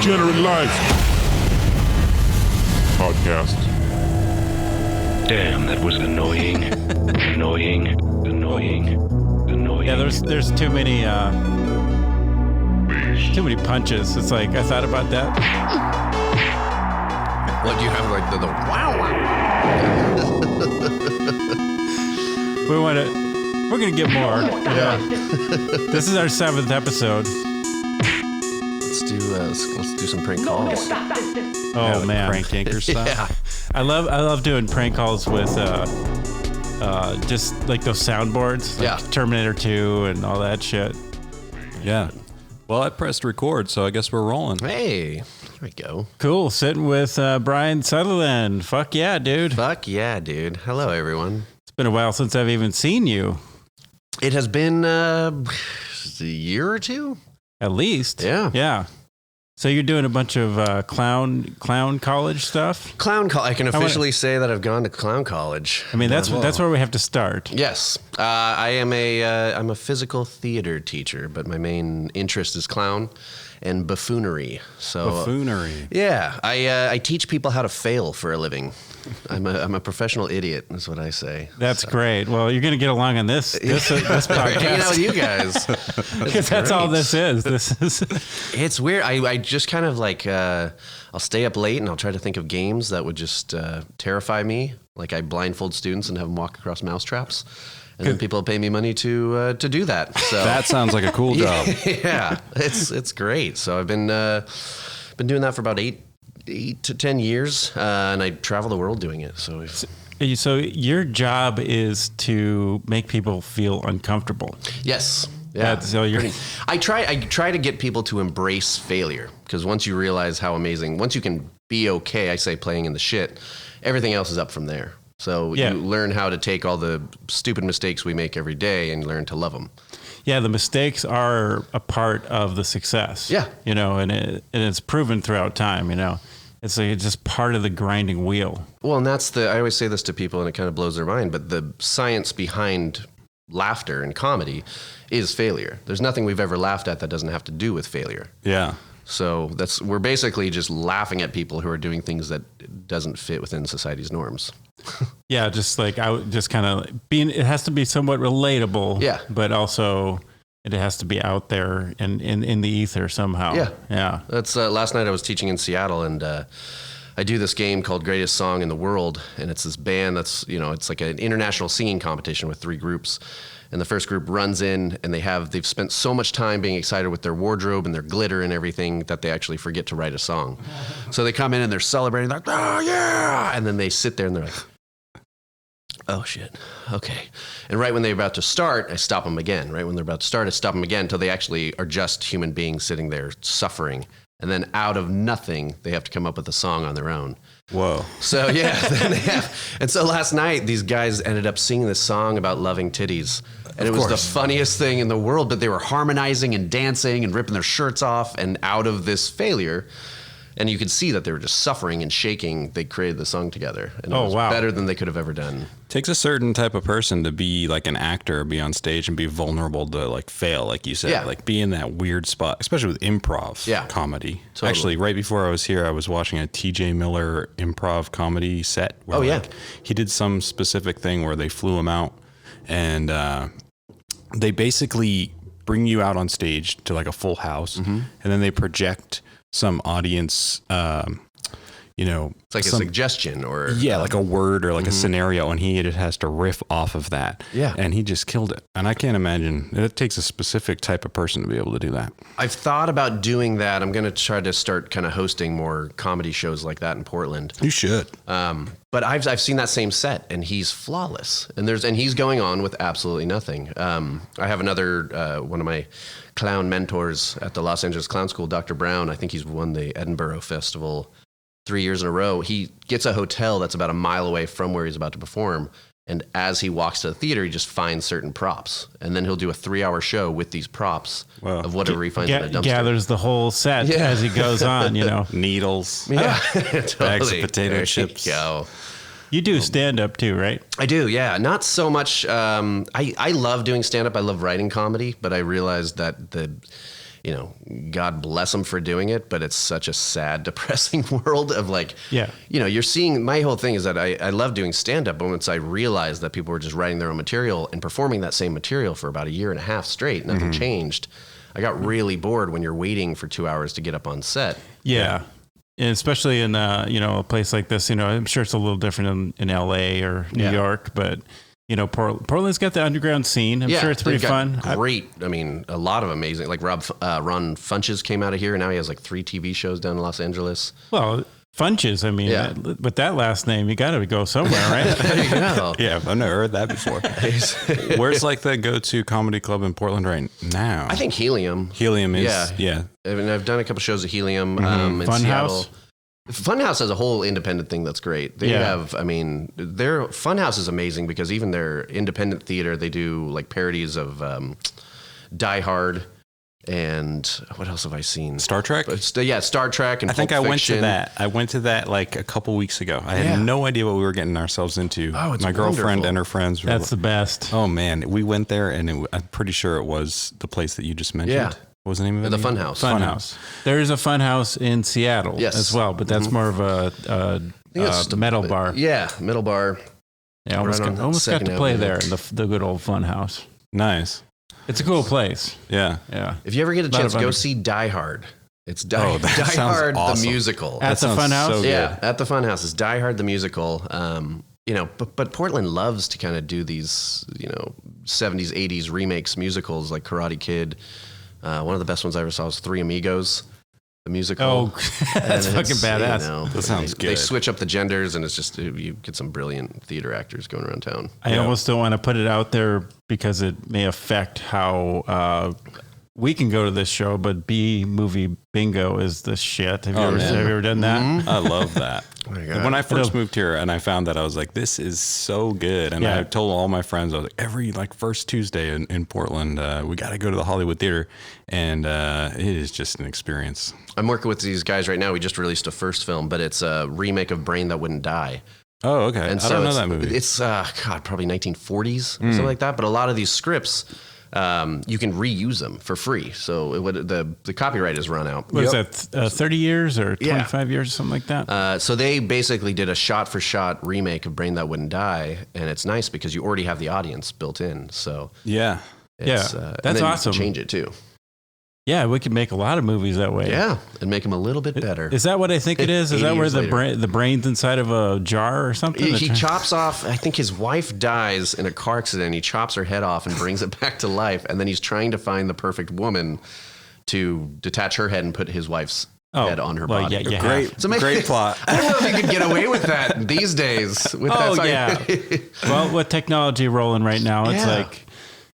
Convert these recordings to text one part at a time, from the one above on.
Degenerate Life podcast. Damn, that was annoying. Yeah, there's too many punches. It's like I thought about that. What do you have like the wow? We're gonna get more. Yeah. This is our 7th episode. Let's do some prank calls. Oh man, prank anchor stuff. Yeah. I love doing prank calls with just like those soundboards, like Yeah. Terminator 2 and all that shit. Yeah. Well, I pressed record, so I guess we're rolling. Hey, here we go. Cool, sitting with Brian Sutherland. Fuck yeah, dude. Fuck yeah, dude. Hello, everyone. It's been a while since I've even seen you. It has been a year or two. At least. Yeah. Yeah. So you're doing a bunch of clown college stuff? I can officially say that I've gone to clown college. I mean, that's where we have to start. Yes. I'm a physical theater teacher, but my main interest is clown and buffoonery. So Buffoonery. yeah, I teach people how to fail for a living. I'm a professional idiot, is what I say. That's great. Well, you're going to get along on this podcast. Hanging out with you guys. Because that's all this is. It's weird. I just kind of like, I'll stay up late and I'll try to think of games that would just terrify me. Like I blindfold students and have them walk across mousetraps. And then people pay me money to do that. So That sounds like a cool job. yeah, it's great. So I've been doing that for about 8 to 10 years, and I travel the world doing it. So your job is to make people feel uncomfortable. yes. Yeah. I try to get people to embrace failure, because once you realize how amazing, once you can be okay, I say playing in the shit, everything else is up from there. So you learn how to take all the stupid mistakes we make every day and learn to love them. Yeah, the mistakes are a part of the success. Yeah. And it's proven throughout time, It's like it's just part of the grinding wheel. Well, and I always say this to people and it kind of blows their mind, but the science behind laughter and comedy is failure. There's nothing we've ever laughed at that doesn't have to do with failure. Yeah. So we're basically just laughing at people who are doing things that doesn't fit within society's norms. Yeah, just like it has to be somewhat relatable. Yeah. But also it has to be out there and in the ether somehow. Yeah. Yeah. That's last night I was teaching in Seattle, and I do this game called Greatest Song in the World, and it's this band that's, it's like an international singing competition with 3 groups. And the first group runs in and they've spent so much time being excited with their wardrobe and their glitter and everything that they actually forget to write a song. So they come in and they're celebrating, they're like, oh yeah. And then they sit there and they're like, oh shit. Okay. And right when they're about to start, I stop them again. Right when they're about to start, I stop them again until they actually are just human beings sitting there suffering. And then out of nothing, they have to come up with a song on their own. Whoa. So yeah, and so last night these guys ended up singing this song about loving titties, and it was the funniest thing in the world. But they were harmonizing and dancing and ripping their shirts off, and out of this failure, and you could see that they were just suffering and shaking. They created the song together, and it was better than they could have ever done. Takes a certain type of person to be like an actor, be on stage and be vulnerable to like fail, like you said, like be in that weird spot, especially with improv comedy. Totally. Actually, right before I was here, I was watching a TJ Miller improv comedy set. Where, he did some specific thing where they flew him out, and they basically bring you out on stage to like a full house, and then they project some audience, it's like a suggestion or like a word or like a scenario, and he just has to riff off of that. Yeah, and he just killed it. And I can't imagine it takes a specific type of person to be able to do that. I've thought about doing that. I'm going to try to start kind of hosting more comedy shows like that in Portland. You should. But I've seen that same set, and he's flawless. And he's going on with absolutely nothing. I have another one of my clown mentors at the Los Angeles Clown School, Dr. Brown. I think he's won the Edinburgh Festival 3 years in a row. He gets a hotel that's about a mile away from where he's about to perform. And as he walks to the theater, he just finds certain props. And then he'll do a 3-hour show with these props of whatever he finds in a dumpster. Gathers the whole set as he goes on, Needles. Yeah. Totally. Bags of potato chips. Go. You do stand-up too, right? I do, yeah. Not so much. I love doing stand-up. I love writing comedy. But I realized that you know, God bless them for doing it, but it's such a sad, depressing world of like, you know, you're seeing, my whole thing is that I love doing stand-up, but once I realized that people were just writing their own material and performing that same material for about a year and a half straight, nothing changed. I got really bored when you're waiting for 2 hours to get up on set. Yeah. And especially in, you know, a place like this, you know, I'm sure it's a little different in LA or New York, but you know, Portland's got the underground scene. I'm sure it's pretty fun. Great. I mean, a lot of amazing, like Ron Funches came out of here and now he has like 3 TV shows down in Los Angeles. Well, Funches, I mean, with that last name, you got to go somewhere, right? There you go. Yeah, I've never heard that before. Where's like the go-to comedy club in Portland right now? I think Helium. Helium is, I mean, I've done a couple shows at Helium in Seattle. Funhouse has a whole independent thing that's great. They have, I mean, their Funhouse is amazing because even their independent theater, they do like parodies of Die Hard and what else have I seen? Star Trek? Star Trek and I think Pulp I went Fiction. to that. I went to that like a couple weeks ago. I had no idea what we were getting ourselves into. Oh, it's my girlfriend wonderful. and her friends were That's the best. Oh man, we went there and I'm pretty sure it was the place that you just mentioned. Yeah. What was the name of it? The Funhouse. Funhouse. There's a Funhouse in Seattle as well, but that's more of a metal bar. Yeah, metal bar. Yeah, almost got to play there in the good old Funhouse. Nice. It's a cool place. Yeah. Yeah. If you ever get a chance, go see Die Hard. It's Die Hard awesome. the musical. At the Funhouse? So yeah, at the Funhouse. It's Die Hard the musical. You know, but Portland loves to kind of do these, you know, 70s, 80s remakes musicals like Karate Kid. One of the best ones I ever saw was Three Amigos, the musical. Oh, that's fucking badass. You know, that sounds good. They switch up the genders, and it's just, you get some brilliant theater actors going around town. I almost don't want to put it out there because it may affect how we can go to this show, but B-movie bingo is the shit. Have you ever done that? Mm-hmm. I love that. When I first moved here and I found that, I was like, this is so good. And I told all my friends, I was like, every like first Tuesday in Portland, we got to go to the Hollywood Theater. And it is just an experience. I'm working with these guys right now. We just released a first film, but it's a remake of Brain That Wouldn't Die. Oh, okay. And I don't know that movie. It's, probably 1940s, something like that. But a lot of these scripts, you can reuse them for free. So the copyright is run out. What is that, 30 years or 25 years or something like that? So they basically did a shot-for-shot remake of Brain That Wouldn't Die, and it's nice because you already have the audience built in. So that's awesome. You can change it too. Yeah, we could make a lot of movies that way. Yeah, and make them a little bit better. Is that what I think it is? Is that where the brain's inside of a jar or something? He chops off, I think his wife dies in a car accident. He chops her head off and brings it back to life. And then he's trying to find the perfect woman to detach her head and put his wife's head on her body. Yeah, great plot. I don't know if you could get away with that these days. Well, with technology rolling right now, it's like,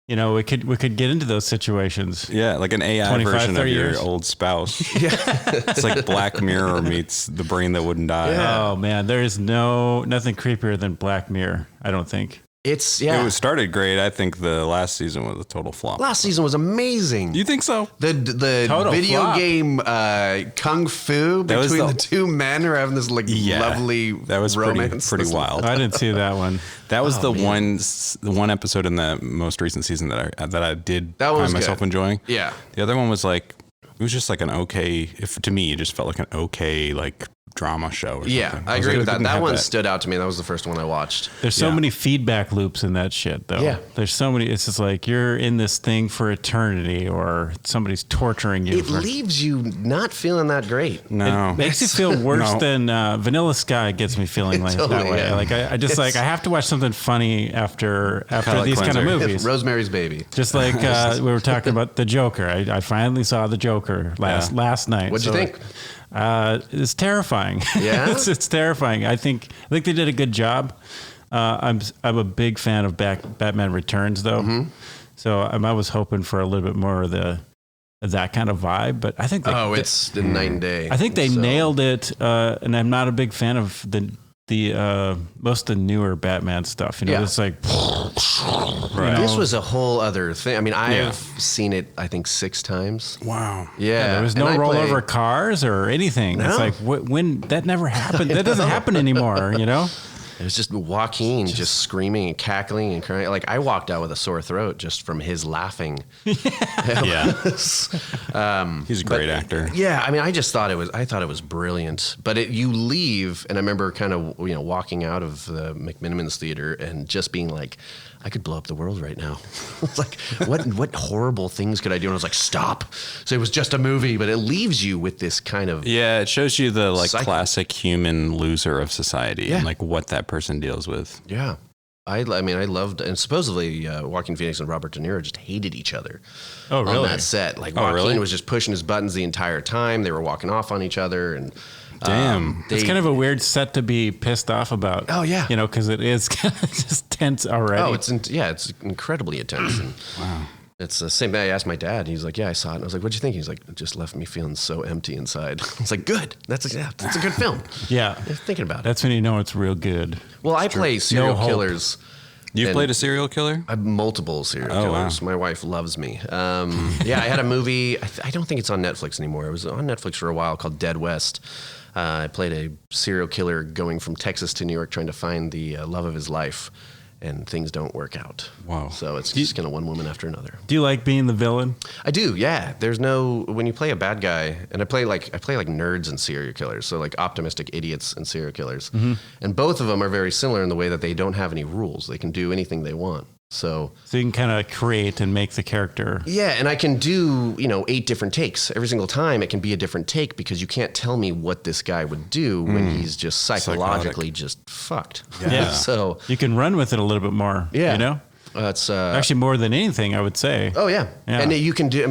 you know, we could get into those situations. Yeah, like an AI version of your old spouse. It's like Black Mirror meets The Brain That Wouldn't Die. Yeah. Oh man, there is nothing creepier than Black Mirror, I don't think. It started great. I think the last season was a total flop. Last season was amazing. You think so? The total video flop. Game Kung Fu between the two men who are having this lovely romance. Pretty wild. I didn't see that one. That was the one episode in the most recent season that I did find myself enjoying. Yeah. The other one was like, it was just like an okay. To me, it just felt like an okay like drama show. Or something. I agree with that. That one stood out to me. That was the first one I watched. There's so many feedback loops in that shit, though. Yeah. There's so many. It's just like you're in this thing for eternity, or somebody's torturing you. It leaves you not feeling that great. No, it makes you feel worse than Vanilla Sky gets me feeling like that way. Yeah. Like I just I have to watch something funny after these kind of movies. Rosemary's Baby. Just like we were talking about the Joker. I finally saw the Joker last night. What'd you think? It's terrifying. Yeah, it's terrifying. I think they did a good job. I'm a big fan of Batman Returns though, so I was hoping for a little bit more of that kind of vibe. But I think it's the night and day. I think they nailed it, and I'm not a big fan of the most of the newer Batman stuff. You know, it's like This was a whole other thing. I mean, I've seen it, I think 6 times. Wow. Yeah, there was no rollover cars or anything. No. It's like when that never happened. That doesn't happen anymore. You know. It was just Joaquin just screaming and cackling and crying. Like I walked out with a sore throat just from his laughing. Yeah. He's a great actor. Yeah. I mean, I thought it was brilliant, but you leave. And I remember kind of, walking out of the McMinimans Theater and just being like, I could blow up the world right now. It's like, what horrible things could I do? And I was like, stop. So it was just a movie, but it leaves you with this kind of. Yeah. It shows you the classic human loser of society and like what that person deals with. Yeah. I mean, I loved, and supposedly Joaquin Phoenix and Robert De Niro just hated each other. Oh, really? On that set. Like Joaquin was just pushing his buttons the entire time. They were walking off on each other. And damn. It's kind of a weird set to be pissed off about. Oh, yeah. Because it is kind of just tense already. Oh, it's incredibly intense. And wow. It's the same thing. I asked my dad. He's like, yeah, I saw it. And I was like, what'd you think? He's like, it just left me feeling so empty inside. I was like, good. That's a good film. Yeah. Thinking about it. That's when you know it's real good. Well, I play serial killers. You've played a serial killer? Multiple serial killers. Wow. My wife loves me. Yeah, I had a movie. I don't think it's on Netflix anymore. It was on Netflix for a while called Dead West. I played a serial killer going from Texas to New York trying to find the love of his life. And things don't work out. Wow. So it's just kind of one woman after another. Do you like being the villain? I do, yeah. When you play a bad guy, and I play like nerds and serial killers, so like optimistic idiots and serial killers. Mm-hmm. And both of them are very similar in the way that they don't have any rules. They can do anything they want. So you can kind of create and make the character. Yeah, and I can do, 8 different takes. Every single time it can be a different take because you can't tell me what this guy would do when he's just psychologically just fucked. Yeah. So you can run with it a little bit more, It's actually more than anything, I would say. Oh, yeah. And you can do,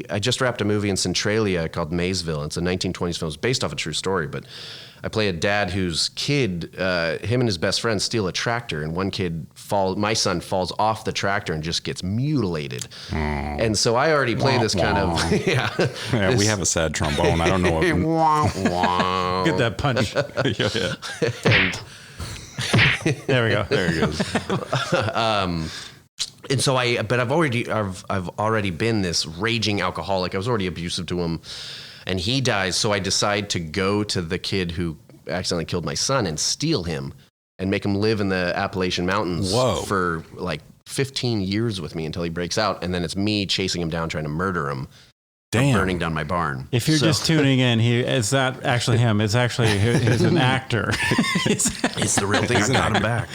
I just wrapped a movie in Centralia called Maysville. It's a 1920s film. It's based off a true story, but I play a dad whose kid, him and his best friend steal a tractor, and one kid my son falls off the tractor and just gets mutilated. And so I already play this kind of, we have a sad trombone. I don't know what. Get that punch. And there we go. There he goes. And so I've already been this raging alcoholic. I was already abusive to him, and he dies. So I decide to go to the kid who accidentally killed my son and steal him and make him live in the Appalachian Mountains for like 15 years with me until he breaks out. And then it's me chasing him down, trying to murder him. Damn. Burning down my barn. If you're just tuning in, it's not actually him. It's actually he's an actor. It's the real thing. I got him back.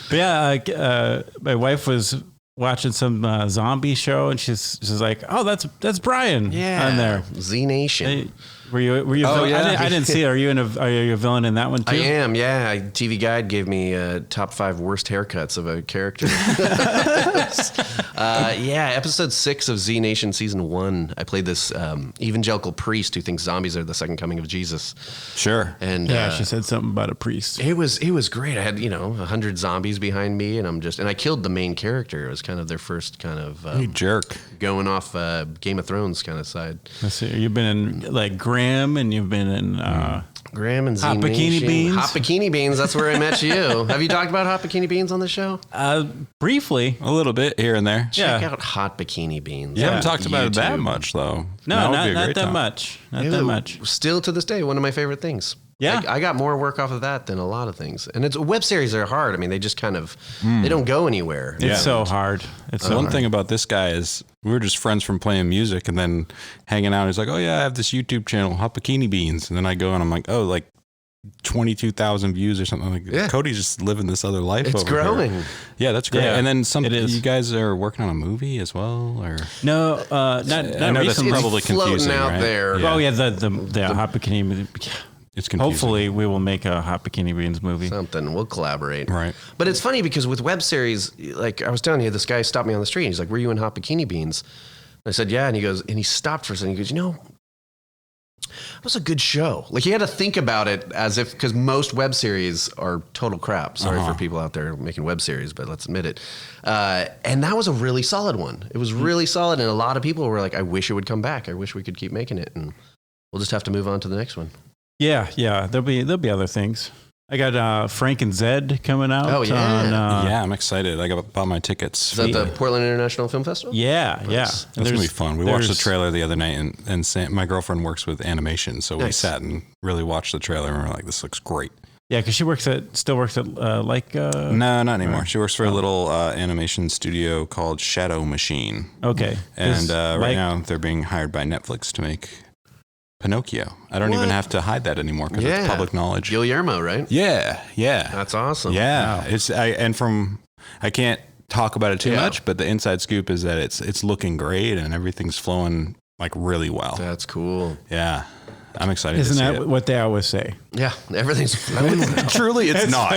But yeah, my wife was watching some zombie show, and she's like, "Oh, that's Brian on there." Z Nation. Were you? Oh, yeah. I didn't see it. Are you a villain in that one too? I am. Yeah. TV Guide gave me top 5 worst haircuts of a character. Episode 6 of Z Nation season 1. I played this evangelical priest who thinks zombies are the second coming of Jesus. Sure. And she said something about a priest. It was great. I had 100 zombies behind me, and I killed the main character. It was kind of their first kind of you jerk going off Game of Thrones kind of side. Let's see. You've been in like Graham, and you've been in Graham and Hot Bikini Beans. Hot Bikini Beans. That's where I met you. Have you talked about Hot Bikini Beans on the show? Briefly, a little bit here and there. Check out Hot Bikini Beans. You haven't talked about it that much, though. No, not that much. Not that much. Still to this day, one of my favorite things. Yeah, I got more work off of that than a lot of things. And web series are hard. I mean, they just kind of they don't go anywhere. It's so hard. One thing about this guy is we were just friends from playing music and then hanging out. He's like, "Oh yeah, I have this YouTube channel, Hot Bikini Beans," and then I go and I'm like, "Oh, like 22,000 views or something." Like, Cody's just living this other life. It's growing. Here. Yeah, that's great. Yeah, and then you guys are working on a movie as well, or no? Not I know recently. that's probably confusing out right? there. Yeah. Oh yeah, the Hot Bikini. It's confusing. Hopefully, we will make a Hot Bikini Beans movie. Something. We'll collaborate. Right. But it's funny because with web series, like I was telling you, this guy stopped me on the street. And he's like, "Were you in Hot Bikini Beans?" And I said, "Yeah." And he stopped for a second. He goes, it was a good show. Like he had to think about it as if, because most web series are total crap. Sorry for people out there making web series, but let's admit it. And that was a really solid one. It was really solid. And a lot of people were like, I wish it would come back. I wish we could keep making it. And we'll just have to move on to the next one. Yeah. There'll be other things. I got Frank and Zed coming out. Oh, yeah. Yeah, I'm excited. I bought my tickets. Is that the Portland International Film Festival? Yeah, yeah. That's going to be fun. We watched the trailer the other night, and my girlfriend works with animation, so we sat and really watched the trailer, and we're like, this looks great. Yeah, because she still works at Leica. No, not anymore. She works for a little animation studio called Shadow Machine. Okay. And right now they're being hired by Netflix to make Pinocchio. I don't even have to hide that anymore because it's public knowledge. Guillermo, right? Yeah. That's awesome. Yeah. Wow. I can't talk about it too much, but the inside scoop is that it's looking great and everything's flowing like really well. That's cool. Yeah. I'm excited. Isn't that what they always say? Yeah, everything's flowing. Truly, it's not.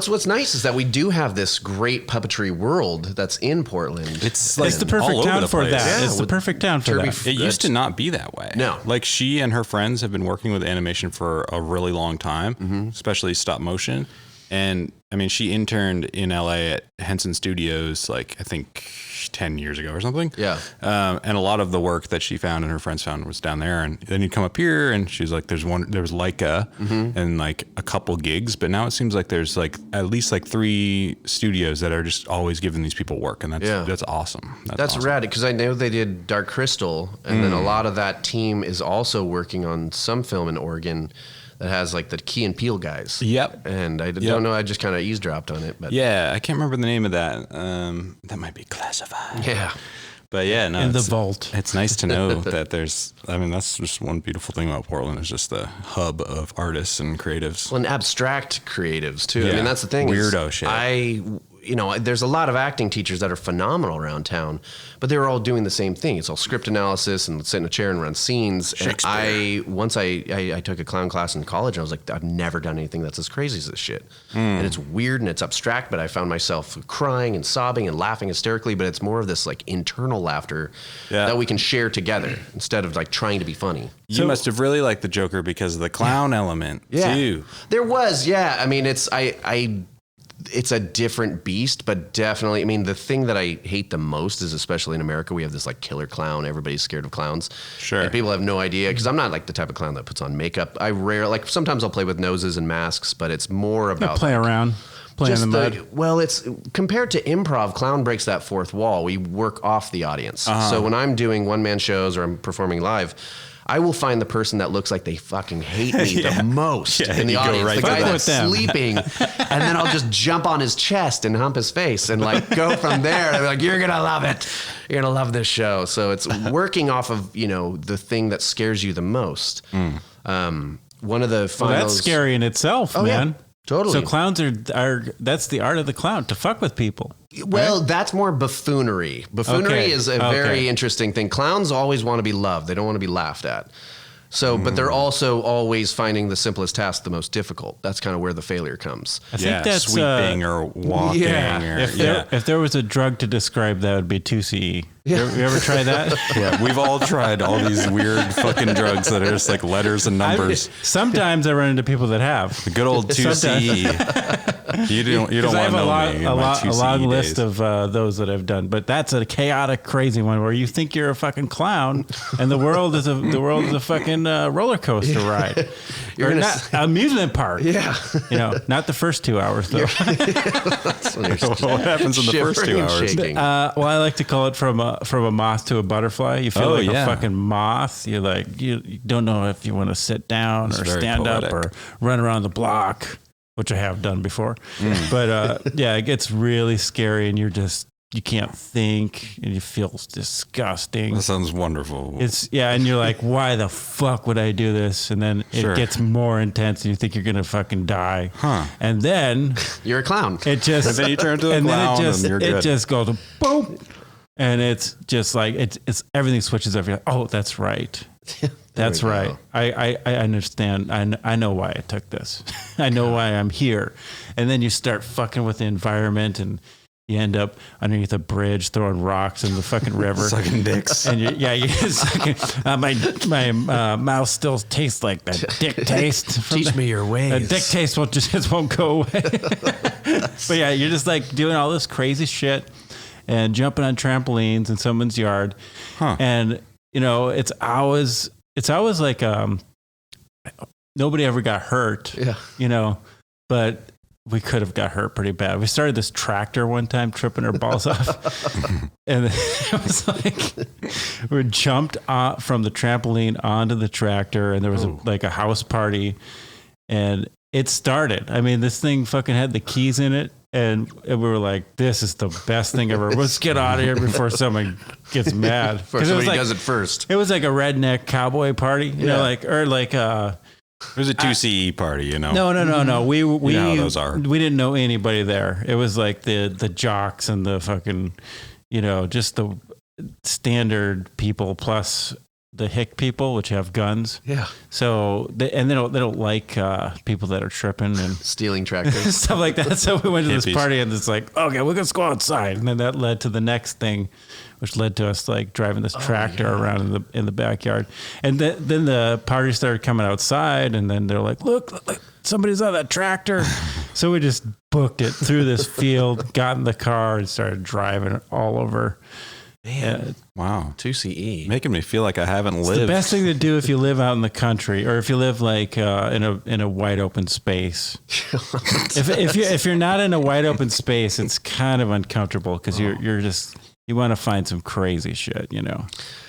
What's nice is that we do have this great puppetry world that's in Portland. It's the perfect town for that. Yeah, it's the perfect town for that. It used to not be that way. No. Like she and her friends have been working with animation for a really long time, especially stop motion. And I mean, she interned in LA at Henson Studios, like I think 10 years ago or something. Yeah. And a lot of the work that she found and her friends found was down there. And then you'd come up here and she's like, there was Leica and like a couple gigs, but now it seems like there's like at least like 3 studios that are just always giving these people work. And that's awesome. That's awesome. Rad because I know they did Dark Crystal and then a lot of that team is also working on some film in Oregon that has like the Key and Peele guys. Yep. And I don't know, I just kind of eavesdropped on it. But yeah, I can't remember the name of that. That might be classified. Yeah. But yeah, no. In the vault. It's nice to know that that's just one beautiful thing about Portland is just the hub of artists and creatives. Well, and abstract creatives too. Yeah. I mean, that's the thing. Weirdo shit. There's a lot of acting teachers that are phenomenal around town, but they're all doing the same thing. It's all script analysis and sit in a chair and run scenes. And I took a clown class in college and I was like, I've never done anything that's as crazy as this shit. And it's weird and it's abstract, but I found myself crying and sobbing and laughing hysterically, but it's more of this like internal laughter that we can share together instead of like trying to be funny. You must have really liked the Joker because of the clown element too. There was, I mean, it's a different beast, but definitely, I mean, the thing that I hate the most is, especially in America, we have this like killer clown. Everybody's scared of clowns. Sure. And people have no idea, because I'm not like the type of clown that puts on makeup. Sometimes I'll play with noses and masks, but it's more about play around, play in the mud. Well, it's compared to improv, clown breaks that fourth wall. We work off the audience. So when I'm doing one-man shows or I'm performing live, I will find the person that looks like they fucking hate me the most in the audience. The guy that's sleeping. And then I'll just jump on his chest and hump his face and like go from there. And I'll be like, you're going to love it. You're going to love this show. So it's working off of, the thing that scares you the most. One of the finals. Well, that's scary in itself, man. Yeah. Totally. So clowns are that's the art of the clown, to fuck with people. Well, that's more buffoonery. Buffoonery is a very interesting thing. Clowns always want to be loved. They don't want to be laughed at. So, but they're also always finding the simplest task the most difficult. That's kind of where the failure comes. I think that's sweeping or walking. If there was a drug to describe that, it would be 2CE. You ever try that? Yeah, we've all tried all these weird fucking drugs that are just like letters and numbers. Sometimes I run into people that have the good old 2CE. You don't want to know me. A long list of those that I've done, but that's a chaotic, crazy one where you think you're a fucking clown and the world is a fucking roller coaster ride. You're in an amusement park. Yeah, not the first 2 hours though. What happens in the first 2 hours? Well, I like to call it from a moth to a butterfly. You feel like a fucking moth. You're like, you don't know if you want to sit down or stand up or run around the block, which I have done before. But it gets really scary and you can't think and you feel disgusting. That sounds wonderful. And you're like, why the fuck would I do this? And then it gets more intense and you think you're going to fucking die. And then you're a clown. And then you turn into a clown and you're good. It just goes boom. And it's just like, it's everything switches over. Oh, that's right. That's right. I understand. I know why I took this. I know why I'm here. And then you start fucking with the environment and you end up underneath a bridge throwing rocks in the fucking river. Sucking dicks. And you're sucking. My mouth still tastes like that dick taste. Teach me your ways. The dick taste won't go away. But yeah, you're just like doing all this crazy shit and jumping on trampolines in someone's yard. And, it's always like, nobody ever got hurt, but we could have got hurt pretty bad. We started this tractor one time, tripping our balls off. And it was like, we jumped from the trampoline onto the tractor and there was a house party and it started. I mean, this thing fucking had the keys in it. And we were like, this is the best thing ever. Let's get out of here before someone gets mad. Before somebody does it first. It was like a redneck cowboy party, you know, like, or like, it was a 2CE party, you know? No. We you know how those are. We didn't know anybody there. It was like the jocks and the fucking, you know, just the standard people plus the hick people, which have guns. Yeah. So they don't like people that are tripping and stealing tractors, stuff like that. So we went to this party and it's like, okay, we're gonna go outside, and then that led to the next thing, which led to us like driving this tractor around in the backyard, and then the party started coming outside, and then they're like, look, somebody's on that tractor. So we just booked it through this field, got in the car, and started driving all over. Man, wow. 2CE. Making me feel like I haven't lived. It's the best thing to do if you live out in the country, or if you live like in a wide open space. if you're not in a wide open space, it's kind of uncomfortable because you're just, you want to find some crazy shit, you know.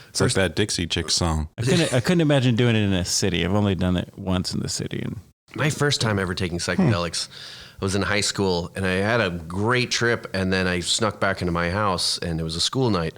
It's like that Dixie Chicks song. I couldn't imagine doing it in a city. I've only done it once in the city. And my first time ever taking psychedelics, I was in high school, and I had a great trip, and then I snuck back into my house, and it was a school night.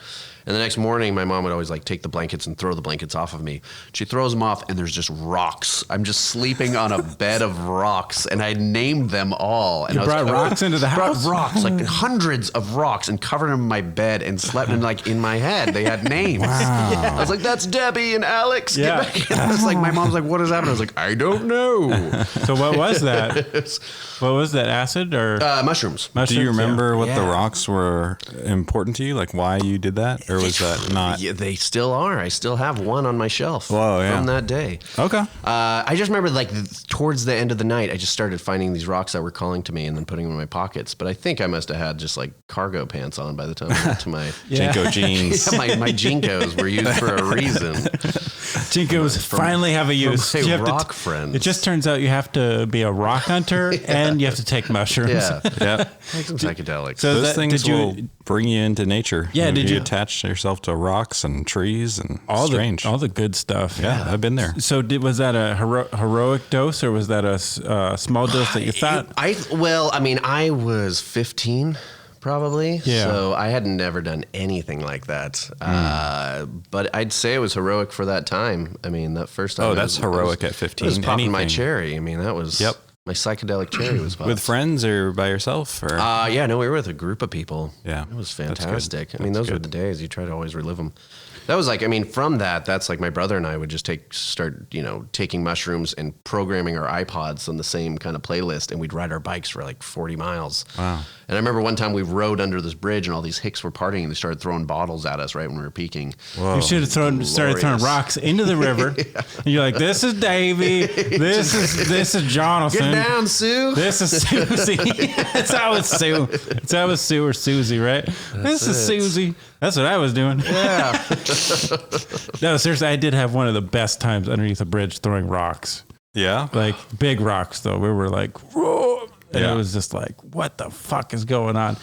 And the next morning, my mom would always like take the blankets and throw the blankets off of me. She throws them off, and there's just rocks. I'm just sleeping on a bed of rocks, and I named them all. And you brought rocks into the house? Brought rocks, like hundreds of rocks, and covered them in my bed and slept in like in my head. They had names. Wow. Yeah. I was like, that's Debbie and Alex. Yeah. Get back in. I was like, my mom's like, what is happening? I was like, I don't know. So what was that? What was that, acid or mushrooms? Do you remember what the rocks were important to you? Like why you did that? Or was that not? Yeah, they still are. I still have one on my shelf from that day. Okay. I just remember like towards the end of the night, I just started finding these rocks that were calling to me and then putting them in my pockets. But I think I must have had just like cargo pants on by the time I got to my Jinko jeans. Yeah, my Jinkos were used for a reason. Jinkos finally have a use. You have rock friends. It just turns out you have to be a rock hunter and you have to take mushrooms. Yeah. Yep. Take some psychedelics. So those things will bring you into nature. Yeah. Did you attach yourself to rocks and trees and all strange. the good stuff? Yeah, I've been there. So was that a heroic dose, or was that a small dose that you thought? I was 15. Probably. Yeah. So I had never done anything like that. But I'd say it was heroic for that time. I mean, that first time. Oh, that's heroic at 15. I was popping my cherry. I mean, that was my psychedelic cherry was popped. With friends or by yourself? Or? We were with a group of people. Yeah. It was fantastic. I mean, those were the days. You try to always relive them. That was like, I mean, from that's like my brother and I would just start taking mushrooms and programming our iPods on the same kind of playlist, and we'd ride our bikes for like 40 miles. Wow. And I remember one time we rode under this bridge and all these hicks were partying and they started throwing bottles at us right when we were peaking. Whoa. You should have started throwing rocks into the river. Yeah. And you're like, this is Davey. This is Jonathan. Get down, Sue. This is Susie. That's how it's Sue. It's how it's Sue or Susie, right? This is Susie. That's what I was doing. Yeah. No, seriously, I did have one of the best times underneath a bridge throwing rocks. Yeah. Like big rocks, though. We were like, whoa. And it was just like, what the fuck is going on?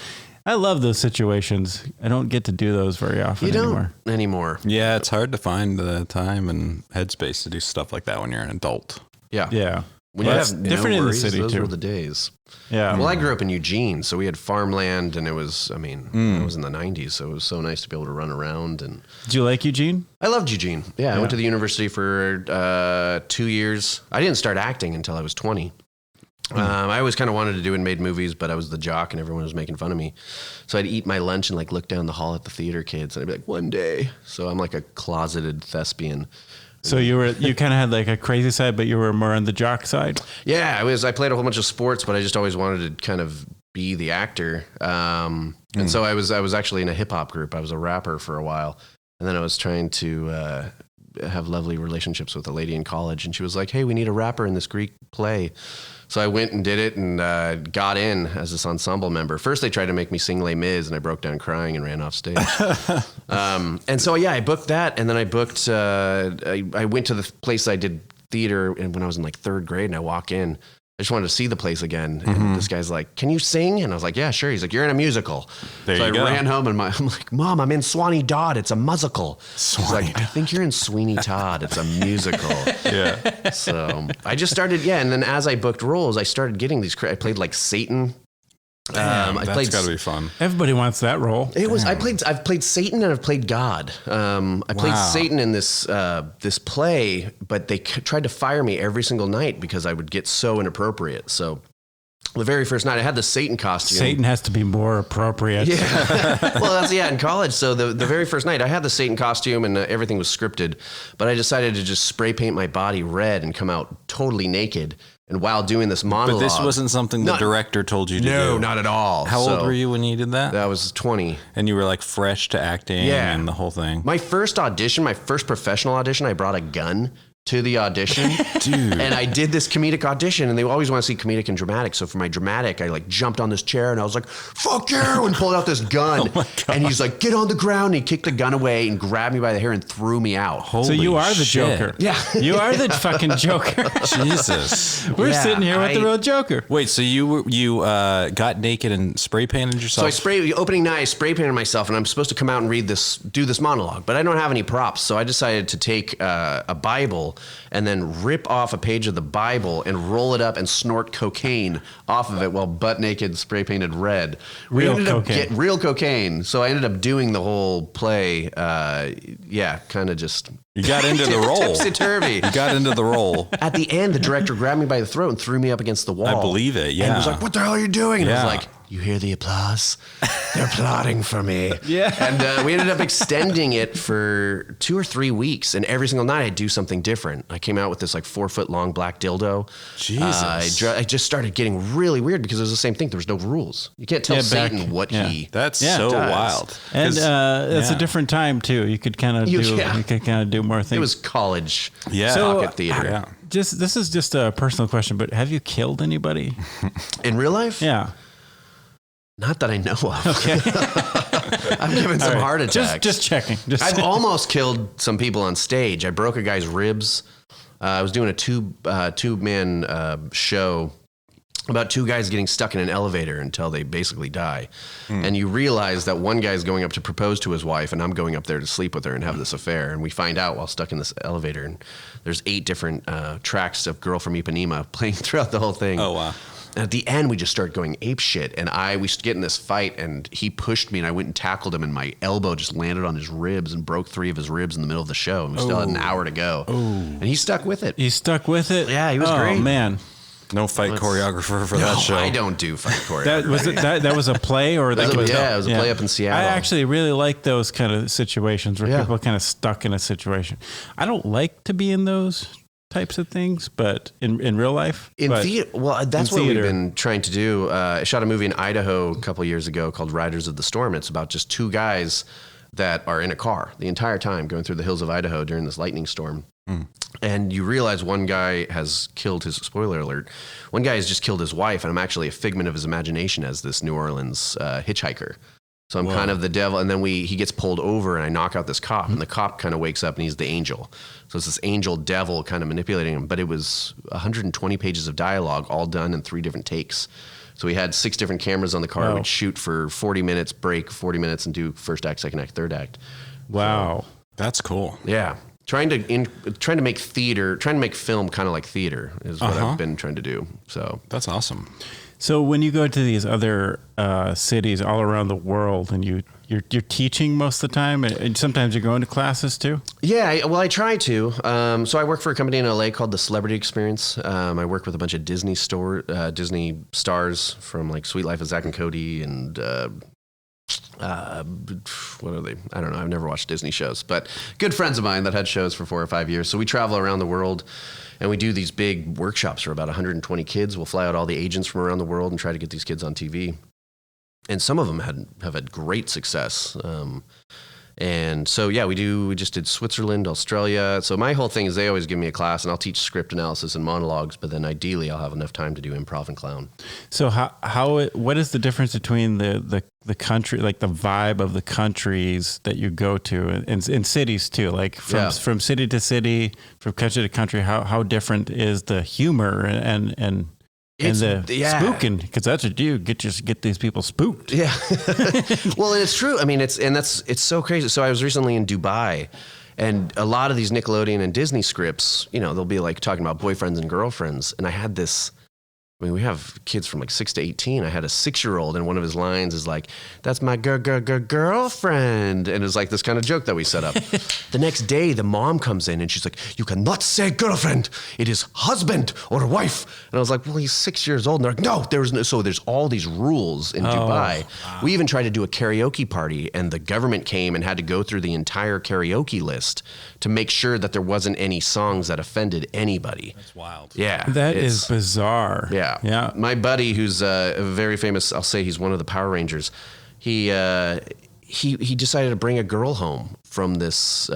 I love those situations. I don't get to do those very often anymore. Yeah, it's hard to find the time and headspace to do stuff like that when you're an adult. Yeah. Yeah. When you have different in the city, those too. were the days. Yeah. Well, I grew up in Eugene, so we had farmland, and it was, it was in the 90s, so it was so nice to be able to run around. And did you like Eugene? I loved Eugene. Yeah, I went to the university for 2 years. I didn't start acting until I was 20. I always kind of wanted to do and made movies, but I was the jock and everyone was making fun of me. So I'd eat my lunch and like look down the hall at the theater kids and I'd be like, one day. So I'm like a closeted thespian. So you kind of had like a crazy side, but you were more on the jock side? Yeah, I played a whole bunch of sports, but I just always wanted to kind of be the actor. And so I was actually in a hip hop group. I was a rapper for a while. And then I was trying to have lovely relationships with a lady in college. And she was like, hey, we need a rapper in this Greek play. So I went and did it and got in as this ensemble member. First, they tried to make me sing Les Mis, and I broke down crying and ran off stage. And so, I booked that. And then I booked, I went to the place I did theater when I was in like third grade, and I walk in. I just wanted to see the place again. And this guy's like, can you sing? And I was like, yeah, sure. He's like, you're in a musical. So I ran home and I'm like, Mom, I'm in Swanee Dodd. It's a musical. He's like, I think you're in Sweeney Todd. It's a musical. Yeah. So I just started, and then as I booked roles, I started getting these, I played like Satan. That's got to be fun. Everybody wants that role. It was. I've played Satan and I've played God. I played Satan in this play, but they tried to fire me every single night because I would get so inappropriate. So the very first night, I had the Satan costume. Satan has to be more appropriate. Yeah. Well, that's in college. So the very first night, I had the Satan costume and everything was scripted, but I decided to just spray paint my body red and come out totally naked. And while doing this monologue... But this wasn't something the director told you to do. No, not at all. How old were you when you did that? That was 20. And you were like fresh to acting and the whole thing? My first audition, my first professional audition, I brought a gun to the audition. Dude. And I did this comedic audition, and they always want to see comedic and dramatic. So for my dramatic, I like jumped on this chair and I was like, fuck you, and pulled out this gun. And he's like, get on the ground. And he kicked the gun away and grabbed me by the hair and threw me out. Holy so you are the shit. Joker. Yeah. You are the fucking Joker. Jesus. We're sitting here with the real Joker. Wait, so you got naked and spray painted yourself? So opening night, I spray painted myself, and I'm supposed to come out and do this monologue, but I don't have any props. So I decided to take a Bible and then rip off a page of the Bible and roll it up and snort cocaine off of it while butt naked, spray painted red. Real cocaine. Real cocaine. So I ended up doing the whole play. Kind of just... You got into the role. Tipsy-turvy. You got into the role. At the end, the director grabbed me by the throat and threw me up against the wall. I believe it, yeah. And was like, what the hell are you doing? And I was like, you hear the applause? They're plotting for me. Yeah. And we ended up extending it for 2 or 3 weeks. And every single night I'd do something different. I came out with this like 4-foot long black dildo. Jesus. I just started getting really weird because it was the same thing. There was no rules. You can't tell Satan what he That's does. so wild. And it's a different time too. You could kind of do more things. It was college So, pocket theater. Yeah. This is just a personal question, but have you killed anybody? In real life? Yeah. Not that I know of. Okay. I'm giving some heart attacks. Just checking. I've almost killed some people on stage. I broke a guy's ribs. I was doing a two-man show about 2 guys getting stuck in an elevator until they basically die. And you realize that one guy's going up to propose to his wife, and I'm going up there to sleep with her and have this affair. And we find out while stuck in this elevator, and there's 8 different tracks of Girl from Ipanema playing throughout the whole thing. Oh, wow. And at the end, we just start going ape shit. And we get in this fight, and he pushed me, and I went and tackled him, and my elbow just landed on his ribs and broke 3 of his ribs in the middle of the show. And we still had an hour to go. And he stuck with it. He stuck with it? Yeah, he was great. Oh, man. No fight choreographer for that show. I don't do fight choreography. That was a play, or that was it was a play up in Seattle. I actually really like those kind of situations where people are kind of stuck in a situation. I don't like to be in those types of things, but in real life, that's what we've been trying to do. I shot a movie in Idaho a couple years ago called Riders of the Storm. It's about just 2 guys that are in a car the entire time going through the hills of Idaho during this lightning storm. And you realize one guy has killed his, spoiler alert, one guy has just killed his wife, and I'm actually a figment of his imagination as this New Orleans hitchhiker. So I'm kind of the devil, and then he gets pulled over, and I knock out this cop, and the cop kind of wakes up, and he's the angel. So it's this angel devil kind of manipulating him, but it was 120 pages of dialogue, all done in 3 different takes. So we had 6 different cameras on the car. We'd shoot for 40 minutes, break 40 minutes, and do first act, second act, third act. Wow. So, that's cool. Yeah. Trying to make theater, trying to make film kind of like theater is what I've been trying to do. So that's awesome. So when you go to these other cities all around the world, and you're teaching most of the time, and sometimes you're going to classes too? Yeah, I try to. So I work for a company in LA called the Celebrity Experience. I work with a bunch of Disney stars from like Sweet Life of Zack and Cody and what are they? I don't know. I've never watched Disney shows, but good friends of mine that had shows for 4 or 5 years. So we travel around the world, and we do these big workshops for about 120 kids. We'll fly out all the agents from around the world and try to get these kids on TV. And some of them have had great success. And so, we just did Switzerland, Australia. So my whole thing is they always give me a class, and I'll teach script analysis and monologues, but then ideally I'll have enough time to do improv and clown. So what is the difference between the country, like the vibe of the countries that you go to, and in cities too, like from city to city, from country to country, how different is the humor and and the spooking, because that's what you get these people spooked. Yeah. Well, and it's true. I mean, it's so crazy. So I was recently in Dubai, and a lot of these Nickelodeon and Disney scripts, you know, they'll be like talking about boyfriends and girlfriends. And I had this, I mean, we have kids from like 6 to 18. I had a 6-year-old, and one of his lines is like, "That's my girlfriend." And it was like this kind of joke that we set up. The next day, the mom comes in and she's like, "You cannot say girlfriend. It is husband or wife." And I was like, "Well, he's 6 years old." And they're like, "No, so there's all these rules in Dubai." Wow. We even tried to do a karaoke party, and the government came and had to go through the entire karaoke list to make sure that there wasn't any songs that offended anybody. That's wild. Yeah. That is bizarre. Yeah. Yeah. My buddy, who's a very famous, I'll say he's one of the Power Rangers. He decided to bring a girl home from this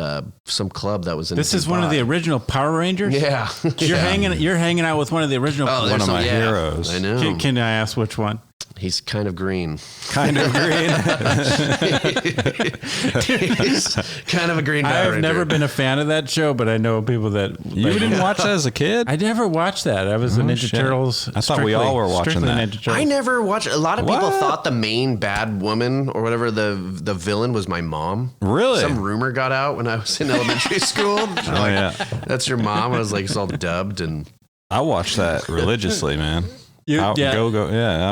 some club that was in. This Dubai. is one of the original Power Rangers. Yeah. You're hanging out with one of the original. One of my heroes. I know. Can I ask which one? He's kind of green. Kind of green. He's kind of a green Power Ranger. I've never been a fan of that show, but I know people that. You didn't watch that as a kid? I never watched that. I was a Ninja Turtles. I thought we all were watching that. I never watched. A lot of people thought the main bad woman or whatever the villain was my mom. Really? Some rumor got out when I was in elementary school. That's your mom. I was like, it's all dubbed and. I watched that religiously, man. Yeah, I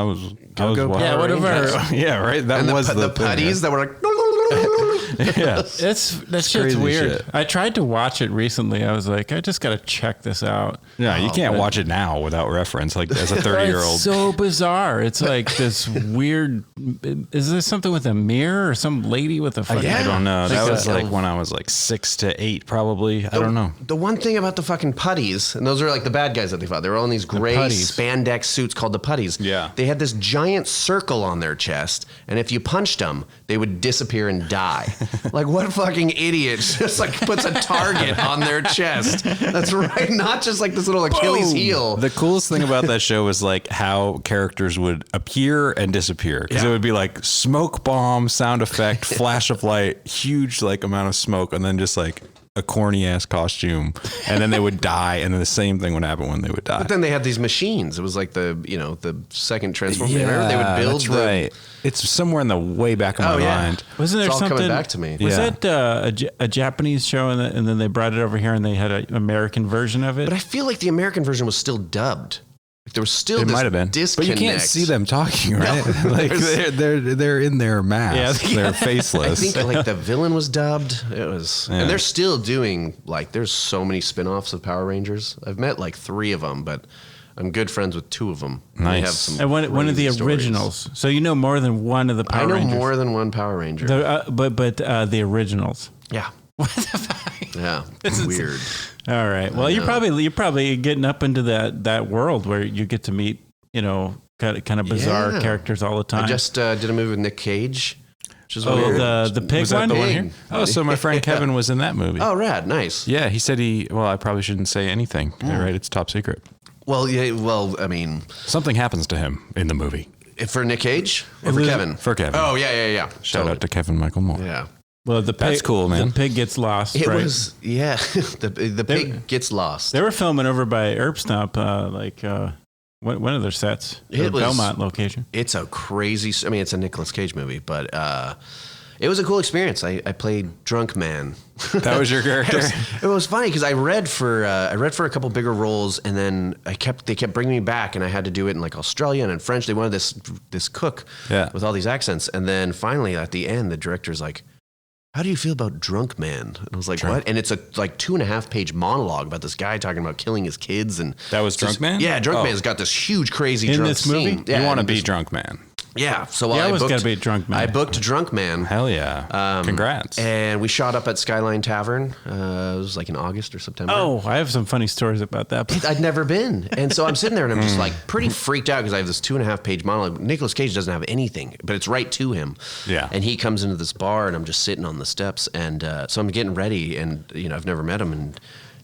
was. Yeah, whatever. Yeah, right. That and was the putties that were like. Yeah, that shit's weird. Shit. I tried to watch it recently. I was like, I just got to check this out. Yeah, you can't watch it now without reference. Like as a 30-year-old, it's so bizarre. It's like this weird. Is there something with a mirror or some lady with a? Fucking, I don't know. That was like when I was like 6 to 8, probably. I don't know. The one thing about the fucking putties, and those are like the bad guys that they fought. They were all in these gray spandex suits called the putties. Yeah, they had this giant circle on their chest, and if you punched them, they would disappear and die. Like, what fucking idiot just like puts a target on their chest? That's right. Not just like this little Achilles heel. The coolest thing about that show was like how characters would appear and disappear. Because it would be like smoke bomb, sound effect, flash of light, huge like amount of smoke, and then just like a corny ass costume, and then they would die, and then the same thing would happen when they would die. But then they had these machines. It was like the second Transformers. They would build. That's right. It's somewhere in the way back of my mind. Wasn't there it's all something coming back to me? Was that a Japanese show, and then they brought it over here, and they had an American version of it? But I feel like the American version was still dubbed. Like there was still it this might have been disconnect. But you can't see them talking, right? No, like they're in their masks. Yeah, they're faceless. I think like the villain was dubbed. It was, and they're still doing like there's so many spin-offs of Power Rangers. I've met like 3 of them, but I'm good friends with 2 of them. Nice. They have some and one of the stories. originals. So you know more than one of the Power Rangers. I know more than one Power Ranger. But the originals. Yeah. What the fuck? Yeah. It's weird. All right. Well, you're probably getting up into that world where you get to meet, kind of bizarre characters all the time. I just did a movie with Nick Cage. Which is weird. The pig was that one? The one here? Oh, so my friend Kevin was in that movie. Oh, rad. Nice. Yeah, he said I probably shouldn't say anything. Right? It's top secret. Well, yeah. Well, I mean, something happens to him in the movie. For Nick Cage or for Kevin? For Kevin. Oh, yeah. Shout out to Kevin Michael Moore. Yeah. Well, that's cool, man. The pig gets lost. It was, the pig gets lost. They were filming over by Erbstomp, one of their sets. It was Belmont location. It's a crazy. I mean, it's a Nicolas Cage movie, but it was a cool experience. I played drunk man. That was your character. It was funny because I read for a couple bigger roles, and then they kept bringing me back, and I had to do it in like Australian and French. They wanted this cook with all these accents, and then finally at the end, the director's like, "How do you feel about drunk man?" And I was like, "What?" And it's a like 2.5-page monologue about this guy talking about killing his kids, and that was drunk man. Yeah, drunk man's got this huge crazy drunk this movie. Scene. Yeah, you want to be drunk man. Yeah, so I always got to be a drunk man. I booked Drunk Man. Hell yeah! Congrats. And we shot up at Skyline Tavern. It was like in August or September. Oh, I have some funny stories about that. I'd never been, and so I'm sitting there and I'm just like pretty freaked out because I have this 2.5-page monologue. Nicolas Cage doesn't have anything, but it's right to him. Yeah. And he comes into this bar and I'm just sitting on the steps, and so I'm getting ready, and I've never met him, and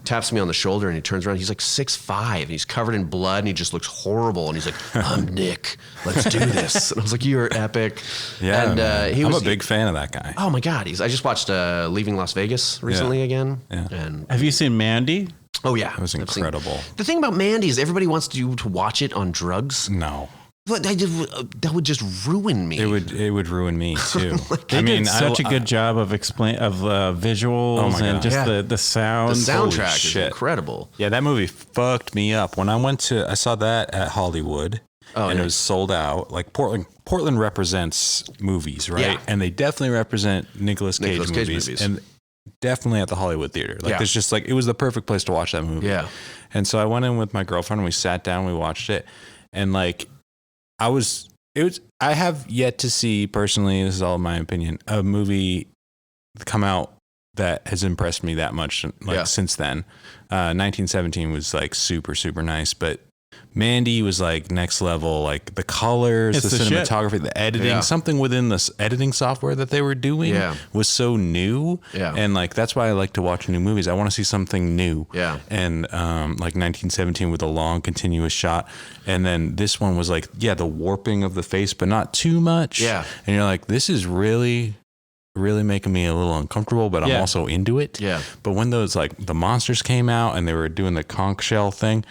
taps me on the shoulder, and he turns around. He's like 6'5", and he's covered in blood, and he just looks horrible. And he's like, "I'm Nick. Let's do this." And I was like, "You're epic." Yeah, and I'm a big fan of that guy. Oh my god, I just watched Leaving Las Vegas recently again. Yeah. And have you seen Mandy? Oh yeah, it was incredible. The thing about Mandy is everybody wants to watch it on drugs. No. But that would just ruin me. It would ruin me too. They did such a good job of visuals and just the sound. The soundtrack is incredible. Yeah, that movie fucked me up. When I saw that at Hollywood, it was sold out. Like Portland represents movies, right? Yeah. And they definitely represent Nicolas Cage movies. And definitely at the Hollywood Theater. Like there's just like, it was the perfect place to watch that movie. Yeah. And so I went in with my girlfriend and we sat down, we watched it, and like, I have yet to see, personally, this is all my opinion, a movie come out that has impressed me that much since then. 1917 was like super, super nice, but Mandy was like next level, like the colors, the cinematography, the editing, something within this editing software that they were doing was so new. Yeah. And like, that's why I like to watch new movies. I want to see something new. Yeah. And like 1917 with a long continuous shot. And then this one was like, the warping of the face, but not too much. Yeah. And you're like, this is really making me a little uncomfortable, but I'm also into it. Yeah. But when those like the monsters came out and they were doing the conch shell thing,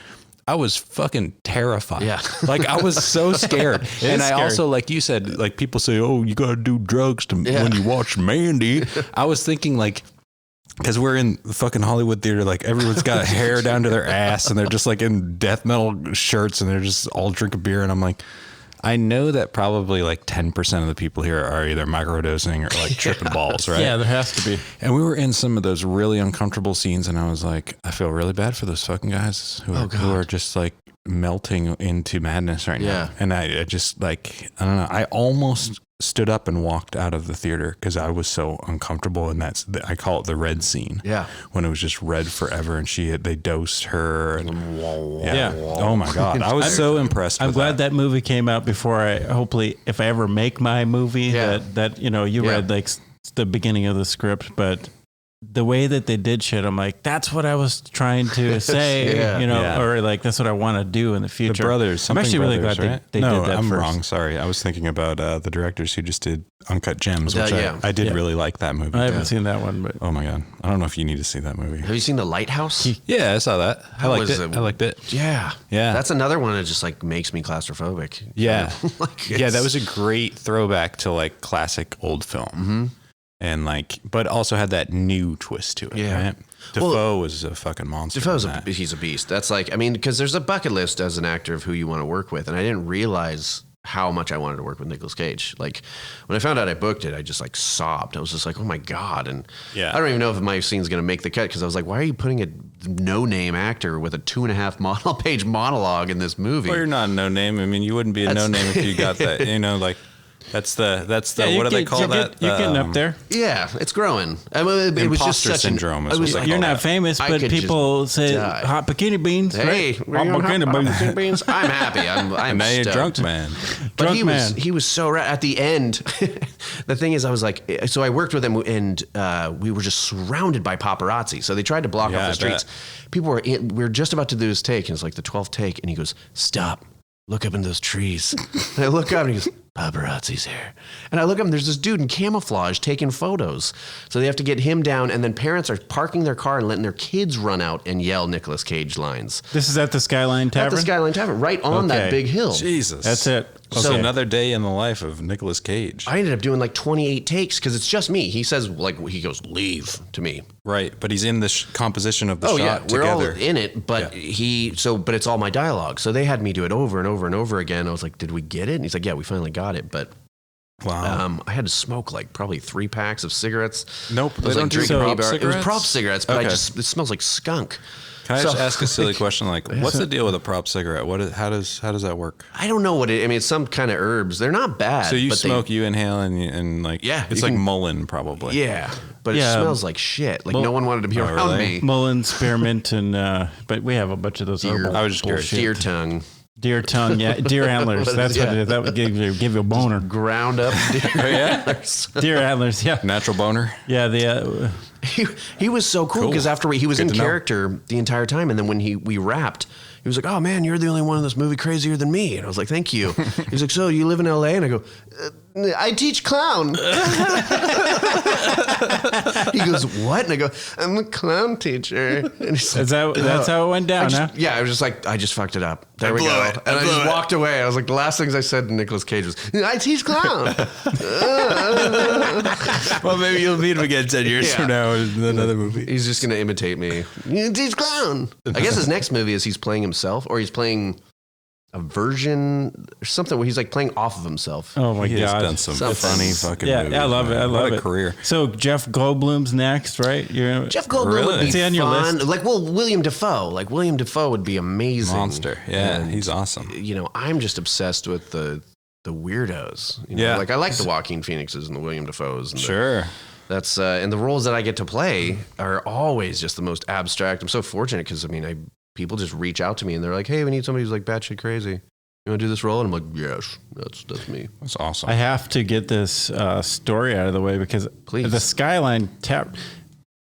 I was fucking terrified. Yeah. Like I was so scared. And I also, like you said, like people say, oh, you got to do drugs when you watch Mandy. I was thinking like, because we're in the fucking Hollywood Theater, like everyone's got hair down to their ass and they're just like in death metal shirts and they're just all drinking beer. And I'm like, I know that probably like 10% of the people here are either microdosing or like tripping balls, right? Yeah, there has to be. And we were in some of those really uncomfortable scenes, and I was like, I feel really bad for those fucking guys who are just like melting into madness right now. And I just like, I don't know, I almost stood up and walked out of the theater because I was so uncomfortable. And I call it the red scene. Yeah. When it was just red forever and they dosed her. And, oh my God. I was so impressed. I'm glad that movie came out before hopefully, if I ever make my movie that you read like the beginning of the script, but the way that they did shit, I'm like, that's what I was trying to say, or like, that's what I want to do in the future. The brothers. I'm actually really glad they did that I'm first. wrong. Sorry. I was thinking about the directors who just did Uncut Gems, which I did really like that movie. I haven't seen that one, but oh my God. I don't know if you need to see that movie. Have you seen The Lighthouse? Yeah, I saw that. I liked it. Yeah. Yeah. That's another one that just like makes me claustrophobic. Yeah. That was a great throwback to like classic old film. Mm-hmm. And like, but also had that new twist to it. Yeah. Right? Defoe was a fucking monster. He's a beast. That's like, I mean, because there's a bucket list as an actor of who you want to work with. And I didn't realize how much I wanted to work with Nicolas Cage. Like when I found out I booked it, I just like sobbed. I was just like, oh my God. And I don't even know if my scene's going to make the cut. Cause I was like, why are you putting a no-name actor with a 2.5 page monologue in this movie? Well, you're not a no-name. I mean, you wouldn't be a no-name if you got that, like, That's the what do they call that? You're getting up there. Yeah, it's growing. I mean, it was just such syndrome. You're not famous, but people say Hot Bikini Beans. Hey, Hot Bikini Beans. I'm happy. I'm now you're drunk man. But he was so at the end. The thing is, I was like, so I worked with him, and we were just surrounded by paparazzi. So they tried to block off the streets. People we were just about to do his take, and it's like the 12th take, and he goes, "Stop. Look up in those trees." And I look up and he goes, "Paparazzi's here." And I look up and there's this dude in camouflage taking photos. So they have to get him down, and then parents are parking their car and letting their kids run out and yell Nicolas Cage lines. This is at the Skyline Tavern? At the Skyline Tavern, right on that big hill. Jesus. That's it. So another day in the life of Nicolas Cage. I ended up doing like 28 takes because it's just me. He says, he goes, "Leave" to me. Right, but he's in the composition of the shot together. We're all in it, but but it's all my dialogue. So they had me do it over and over and over again. I was like, "Did we get it?" And he's like, "Yeah, we finally got it." But wow, I had to smoke like probably 3 packs of cigarettes. Nope, they don't do prop cigarettes. It was prop cigarettes, but it smells like skunk. Can I just ask a silly question? Like, what's the deal with a prop cigarette? How does that work? I don't know it's some kind of herbs. They're not bad. So you smoke, you inhale, and like, it's like Mullen probably. Yeah, but it smells like shit. Like no one wanted to be around me. Mullen, spearmint, and but we have a bunch of those. I was just curious. Deer tongue. Deer tongue, deer antlers. That's what it is. That would give you a boner. Ground up deer antlers. Deer antlers, Natural boner. Yeah, He was so cool because after he was in character the entire time, and then when we wrapped, he was like, "Oh man, you're the only one in this movie crazier than me." And I was like, "Thank you." He was like, "So you live in LA?" And I go, "I teach clown." He goes, "What?" And I go, "I'm a clown teacher." And he's like, that's how it went down, huh? Yeah, I was just like, I just fucked it up. There we go. And I just walked away. I was like, the last things I said to Nicolas Cage was, "I teach clown." Well, maybe you'll meet him again 10 years from now in another movie. He's just going to imitate me. "You teach clown." I guess his next movie is he's playing himself, or he's playing a version or something where he's like playing off of himself. Oh my God. He's done some funny fucking movies. Yeah, I love it. I love what it. a career. So Jeff Goldblum's next, right? Jeff Goldblum would be Is he on your fun. list? Like, well, William Dafoe. Like, William Dafoe would be amazing. Monster. Yeah, And, he's awesome. You know, I'm just obsessed with the weirdos. You know? Yeah. Like, I like the Joaquin Phoenixes and the William Dafoes. And Sure. That's and the roles that I get to play are always just the most abstract. I'm so fortunate because, I mean, people just reach out to me and they're like, "Hey, we need somebody who's like batshit crazy. You want to do this role?" And I'm like, "Yes, that's me." That's awesome. I have to get this story out of the way because the Skyline tap.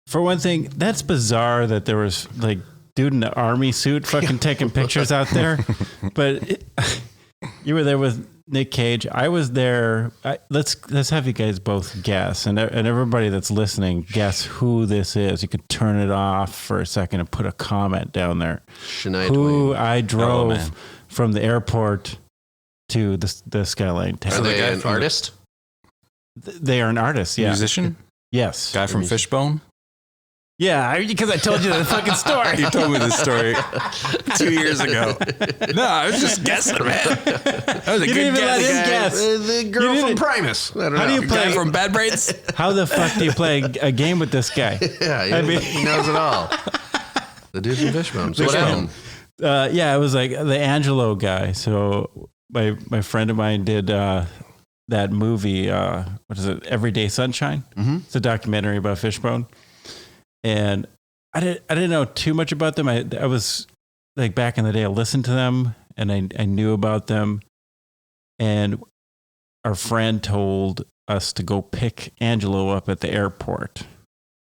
For one thing, that's bizarre that there was like dude in the army suit fucking taking pictures out there. But you were there with Nick Cage. I was there. Let's have you guys both guess, and everybody that's listening, guess who this is. You could turn it off for a second and put a comment down there. Shania Who Twain. I drove from the airport to the Skyline Tower. Are they an artist? They are an artist, yeah. Musician? Yes. Guy from Fishbone? Yeah, because I told you the fucking story. You told me this story 2 years ago. No, I was just guessing, man. That was a You good didn't even let him guess. guess. The girl from Primus. I don't know. How do you Guy play from Bad Brains? How the fuck do you play a game with this guy? Yeah, he knows it all. The dude from Fishbone. So what happened? Yeah, it was like the Angelo guy. So my friend of mine did that movie. What is it? Everyday Sunshine. Mm-hmm. It's a documentary about Fishbone. And I didn't know too much about them. I was like back in the day, I listened to them and I knew about them. And our friend told us to go pick Angelo up at the airport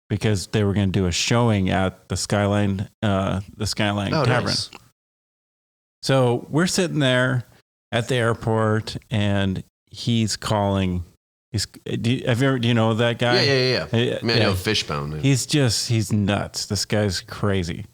because they were going to do a showing at the Skyline Tavern. Nice. So we're sitting there at the airport and he's calling. Do you know that guy? Yeah. I mean, I know Fishbone. He's nuts. This guy's crazy.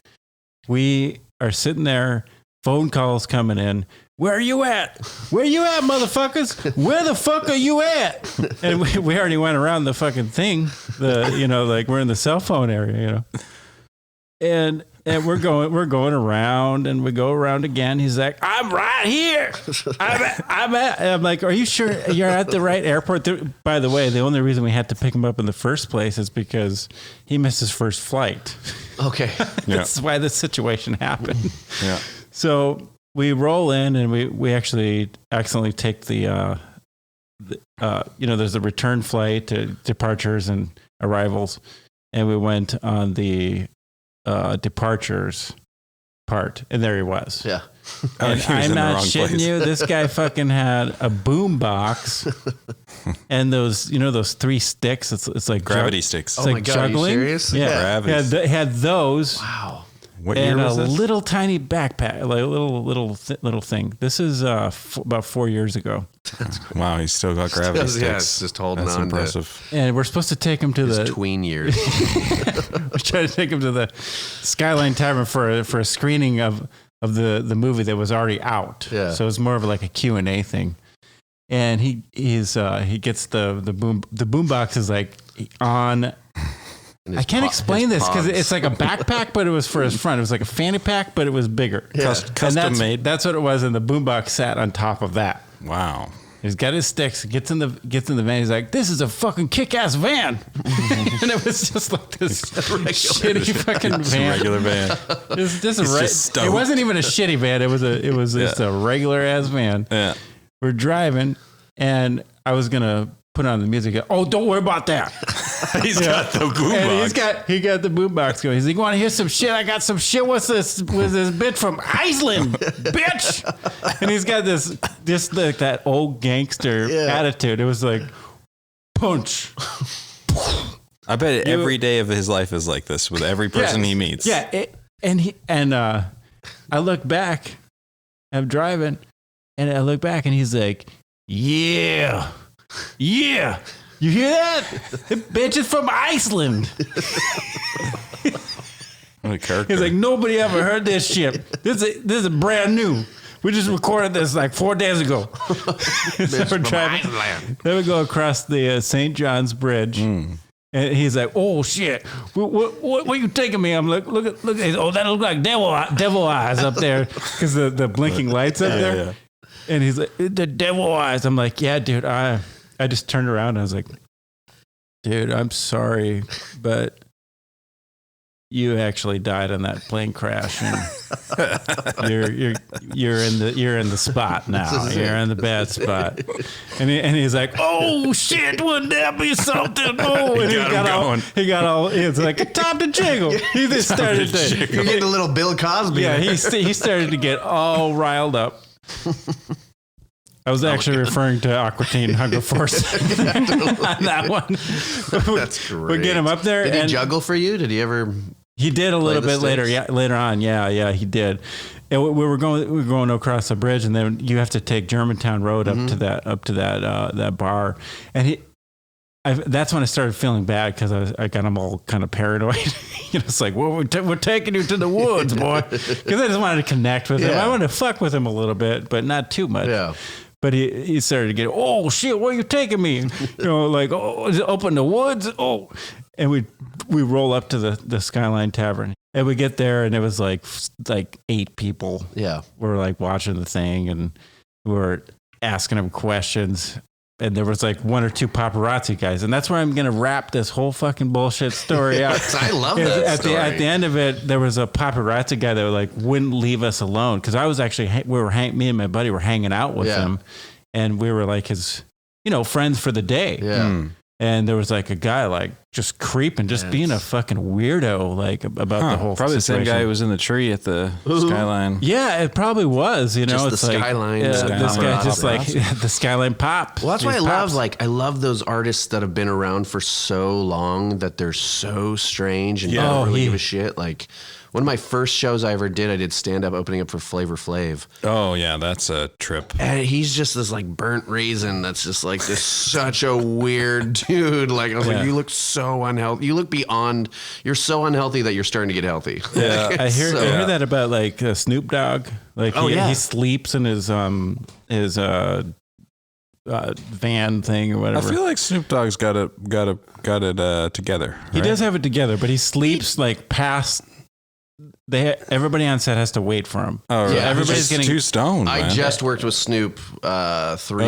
We are sitting there, phone calls coming in. "Where are you at? Where you at, motherfuckers? Where the fuck are you at?" And we already went around the fucking thing. Like we're in the cell phone area, And we're going around and we go around again. He's like, "I'm right here. I'm like, "Are you sure you're at the right airport?" By the way, the only reason we had to pick him up in the first place is because he missed his first flight. Okay. That's why this situation happened. Yeah. So we roll in and we actually accidentally take the there's a return flight, departures and arrivals. And we went on the departures part, and there he was. Yeah. And I'm not shitting you. This guy fucking had a boom box and those three sticks. It's like Gravity sticks. It's like my God, juggling. are you serious? Yeah. Gravity. Had those. Wow. What year And was a this? little tiny backpack, like a little thing. This is about 4 years ago. Wow, he's still got gravity sticks. Yeah, it's just holding That's on impressive. And we're supposed to take him to to the his tween years. we're trying to take him to the Skyline Tavern for a screening of the movie that was already out. Yeah. So it's more of like a Q&A thing. And he gets the boom box is like on. I can't explain this because it's like a backpack, but it was for his front. It was like a fanny pack, but it was bigger. Yeah. Custom made. That's what it was, and the boombox sat on top of that. Wow. He's got his sticks, gets in the van. He's like, "This is a fucking kick-ass van," and it was just like this shitty fucking van. Regular van. It wasn't even a shitty van. It was just a regular ass van. Yeah. We're driving, and I was gonna put on the music. Oh, don't worry about that. He's got the boombox. He got the boombox going. He's like, "You want to hear some shit? I got some shit. What's this? Was this bit from Iceland, bitch?" And he's got this like that old gangster attitude. It was like punch, I bet every day of his life is like this with every person he meets. Yeah. I look back, I'm driving, and I look back and he's like, yeah. You hear that? The bitch is from Iceland. What a character. He's like, nobody ever heard this shit. This is brand new. We just recorded this like 4 days ago. So we're driving. Then we go across the St. John's Bridge. And he's like, "Oh shit, what are you taking me?" I'm like, "Look! Oh, that looks like devil eyes up there because the blinking lights up there." Yeah. And he's like, "The devil eyes." I'm like, "Yeah, dude." I just turned around and I was like, "Dude, I'm sorry, but you actually died in that plane crash, and you're in the spot now. You're in the bad spot." And he's like, "Oh shit, wouldn't that be something?" Oh, and he got all. It's like time to jiggle. He just started to. You're getting a little Bill Cosby. Yeah, he started to get all riled up. I was actually referring to Aqua Teen Hunger Force on that one. That's great. We get him up there. Did he juggle for you? Did he ever? He did a little bit later. Yeah, later on. Yeah, he did. And we were going across the bridge, and then you have to take Germantown Road up to that bar. And that's when I started feeling bad because I got him all kind of paranoid. It's like, well, we're taking you to the woods, boy, because I just wanted to connect with him. I wanted to fuck with him a little bit, but not too much. Yeah. But he started to get, oh shit, where are you taking me? Like, oh, is it up in the woods? Oh, and we roll up to the Skyline Tavern, and we get there, and it was like 8 people. Yeah, we're like watching the thing, and we're asking him questions. And there was like 1 or 2 paparazzi guys. And that's where I'm going to wrap this whole fucking bullshit story up. I love that story. At the end of it, there was a paparazzi guy that like wouldn't leave us alone. Cause I was actually, me and my buddy were hanging out with him. And we were like his, friends for the day. Yeah. And there was like a guy like just creeping, just being a fucking weirdo, like about the whole probably situation. The same guy who was in the tree at the Skyline. Yeah, it probably was. Just it's the like, Skyline. This guy just like the Skyline pop. Well, that's why I love those artists that have been around for so long that they're so strange and don't really give a shit. Like one of my first shows I ever did, I did stand up opening up for Flavor Flav. Oh yeah, that's a trip. And he's just this like burnt raisin that's just like this such a weird dude. Like I was like, you look so unhealthy. You look beyond. You're so unhealthy that you're starting to get healthy. Yeah, I hear that about like Snoop Dogg. Like he sleeps in his van thing or whatever. I feel like Snoop Dogg's got it together. Right? He does have it together, but he sleeps like past. Everybody on set has to wait for him. Oh, right. Everybody's getting too stoned. I just worked with Snoop 3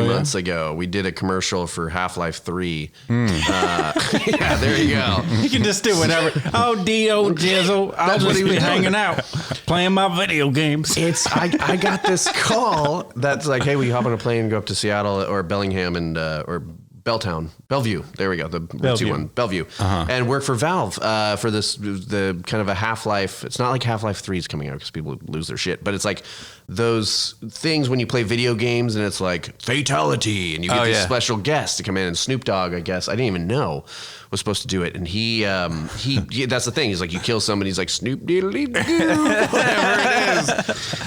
months ago. We did a commercial for Half-Life 3. Yeah, there you go. He can just do whatever. Oh, Dio Jizzle, I'll just be hanging out, playing my video games. I got this call that's like, hey, will you hop on a plane and go up to Seattle or Bellingham and or Bellevue. There we go. The Bellevue one, Bellevue, and work for Valve for the kind of a Half-Life. It's not like Half-Life 3 is coming out because people lose their shit, but it's like those things when you play video games and it's like fatality, and you get this special guest to come in, and Snoop Dogg, I guess I didn't even know was supposed to do it, and he that's the thing. He's like, you kill somebody, he's like Snoop diddly doo, whatever it is.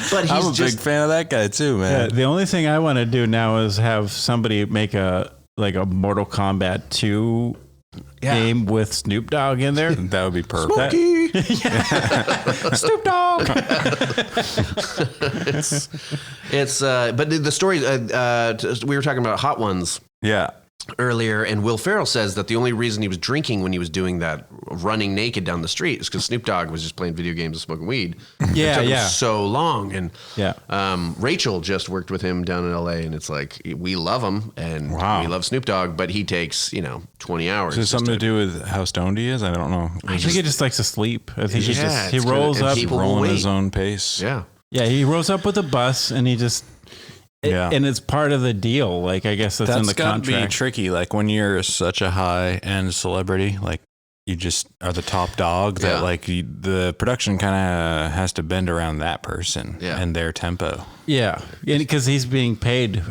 But I'm a big fan of that guy too, man. The only thing I want to do now is have somebody make a Mortal Kombat 2 game with Snoop Dogg in there. That would be perfect. Snoop Dogg. But the story, we were talking about Hot Ones. Yeah. Earlier, and Will Ferrell says that the only reason he was drinking when he was doing that running naked down the street is because Snoop Dogg was just playing video games and smoking weed. It took him so long. And Rachel just worked with him down in LA, and it's like, we love him and we love Snoop Dogg, but he takes 20 hours. Is it something to do with how stoned he is? I don't know. I think he just likes to sleep. I think he rolls up, rolling his own pace. Yeah, he rolls up with a bus, and he just. And it's part of the deal. Like, I guess that's in the contract. That's got to be tricky. Like, when you're such a high-end celebrity, like, you just are the top dog, that, like, the production kind of has to bend around that person and their tempo. Yeah. Because he's being paid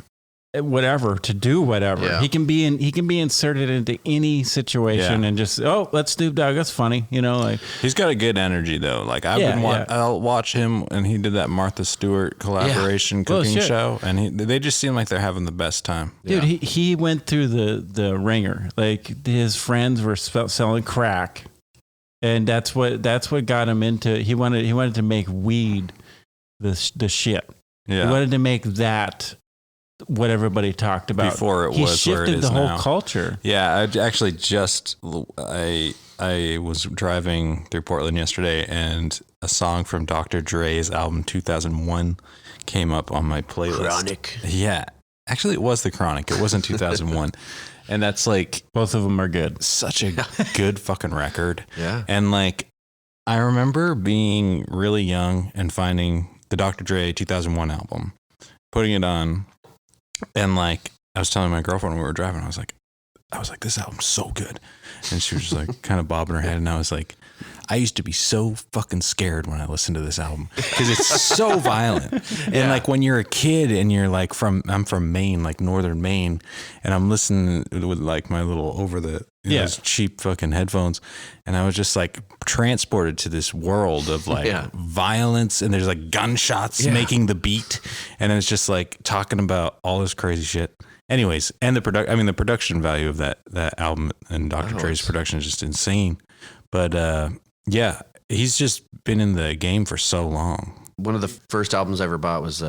whatever to do whatever. Yeah. He can be inserted into any situation and just let's Snoop Dogg. That's funny, like he's got a good energy though. Like I'll watch him, and he did that Martha Stewart collaboration cooking show, and they just seem like they're having the best time. Dude, he went through the ringer. Like his friends were selling crack, and that's what got him into. He wanted to make weed the shit. Yeah. He wanted to make that what everybody talked about before it was where it is now. He shifted the whole culture. Yeah, I actually I was driving through Portland yesterday, and a song from Dr. Dre's album 2001 came up on my playlist. Chronic. Yeah, actually, it was the Chronic. It wasn't 2001. And that's like both of them are good. Such a good fucking record. Yeah. And like I remember being really young and finding the Dr. Dre 2001 album, putting it on, and like I was telling my girlfriend when we were driving, I was like, this album's so good. And she was just like kind of bobbing her head, and I was like, I used to be so fucking scared when I listened to this album because it's so violent. And like when you're a kid and you're like I'm from Maine, like northern Maine, and I'm listening with like my little those cheap fucking headphones, and I was just like transported to this world of like violence, and there's like gunshots making the beat, and it's just like talking about all this crazy shit. Anyways, and the production value of that album and Dr. Dre's production is just insane. But yeah, he's just been in the game for so long. One of the first albums I ever bought was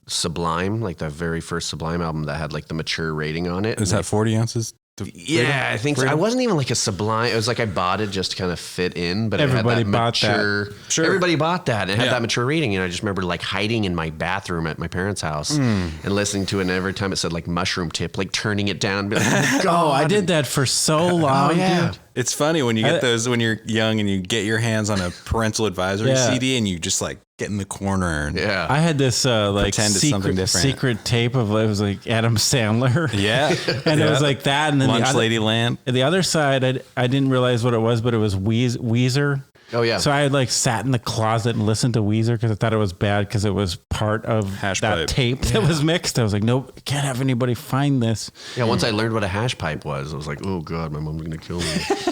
Sublime, like the very first Sublime album that had like the mature rating on it. Is that 40 ounces? Yeah, I think so. I wasn't even like a Sublime. It was like I bought it just to kind of fit in, but everybody it had that bought mature, that. Sure. Everybody bought that, and it had that mature rating. And I just remember like hiding in my bathroom at my parents' house and listening to it. And every time it said like mushroom tip, like turning it down, and be like, oh, God. I did that for so long, dude. It's funny when you get those when you're young and you get your hands on a parental advisory CD and you just like get in the corner. And I had this like secret tape of it was like Adam Sandler. Yeah. And it was like that. And then Lunch Lady Land. The other side, I didn't realize what it was, but it was Weezer. Oh, yeah. So I had like sat in the closet and listened to Weezer because I thought it was bad because it was part of hash that pipe tape that was mixed. I was like, nope, can't have anybody find this. Yeah, once I learned what a hash pipe was, I was like, oh, God, my mom's going to kill me.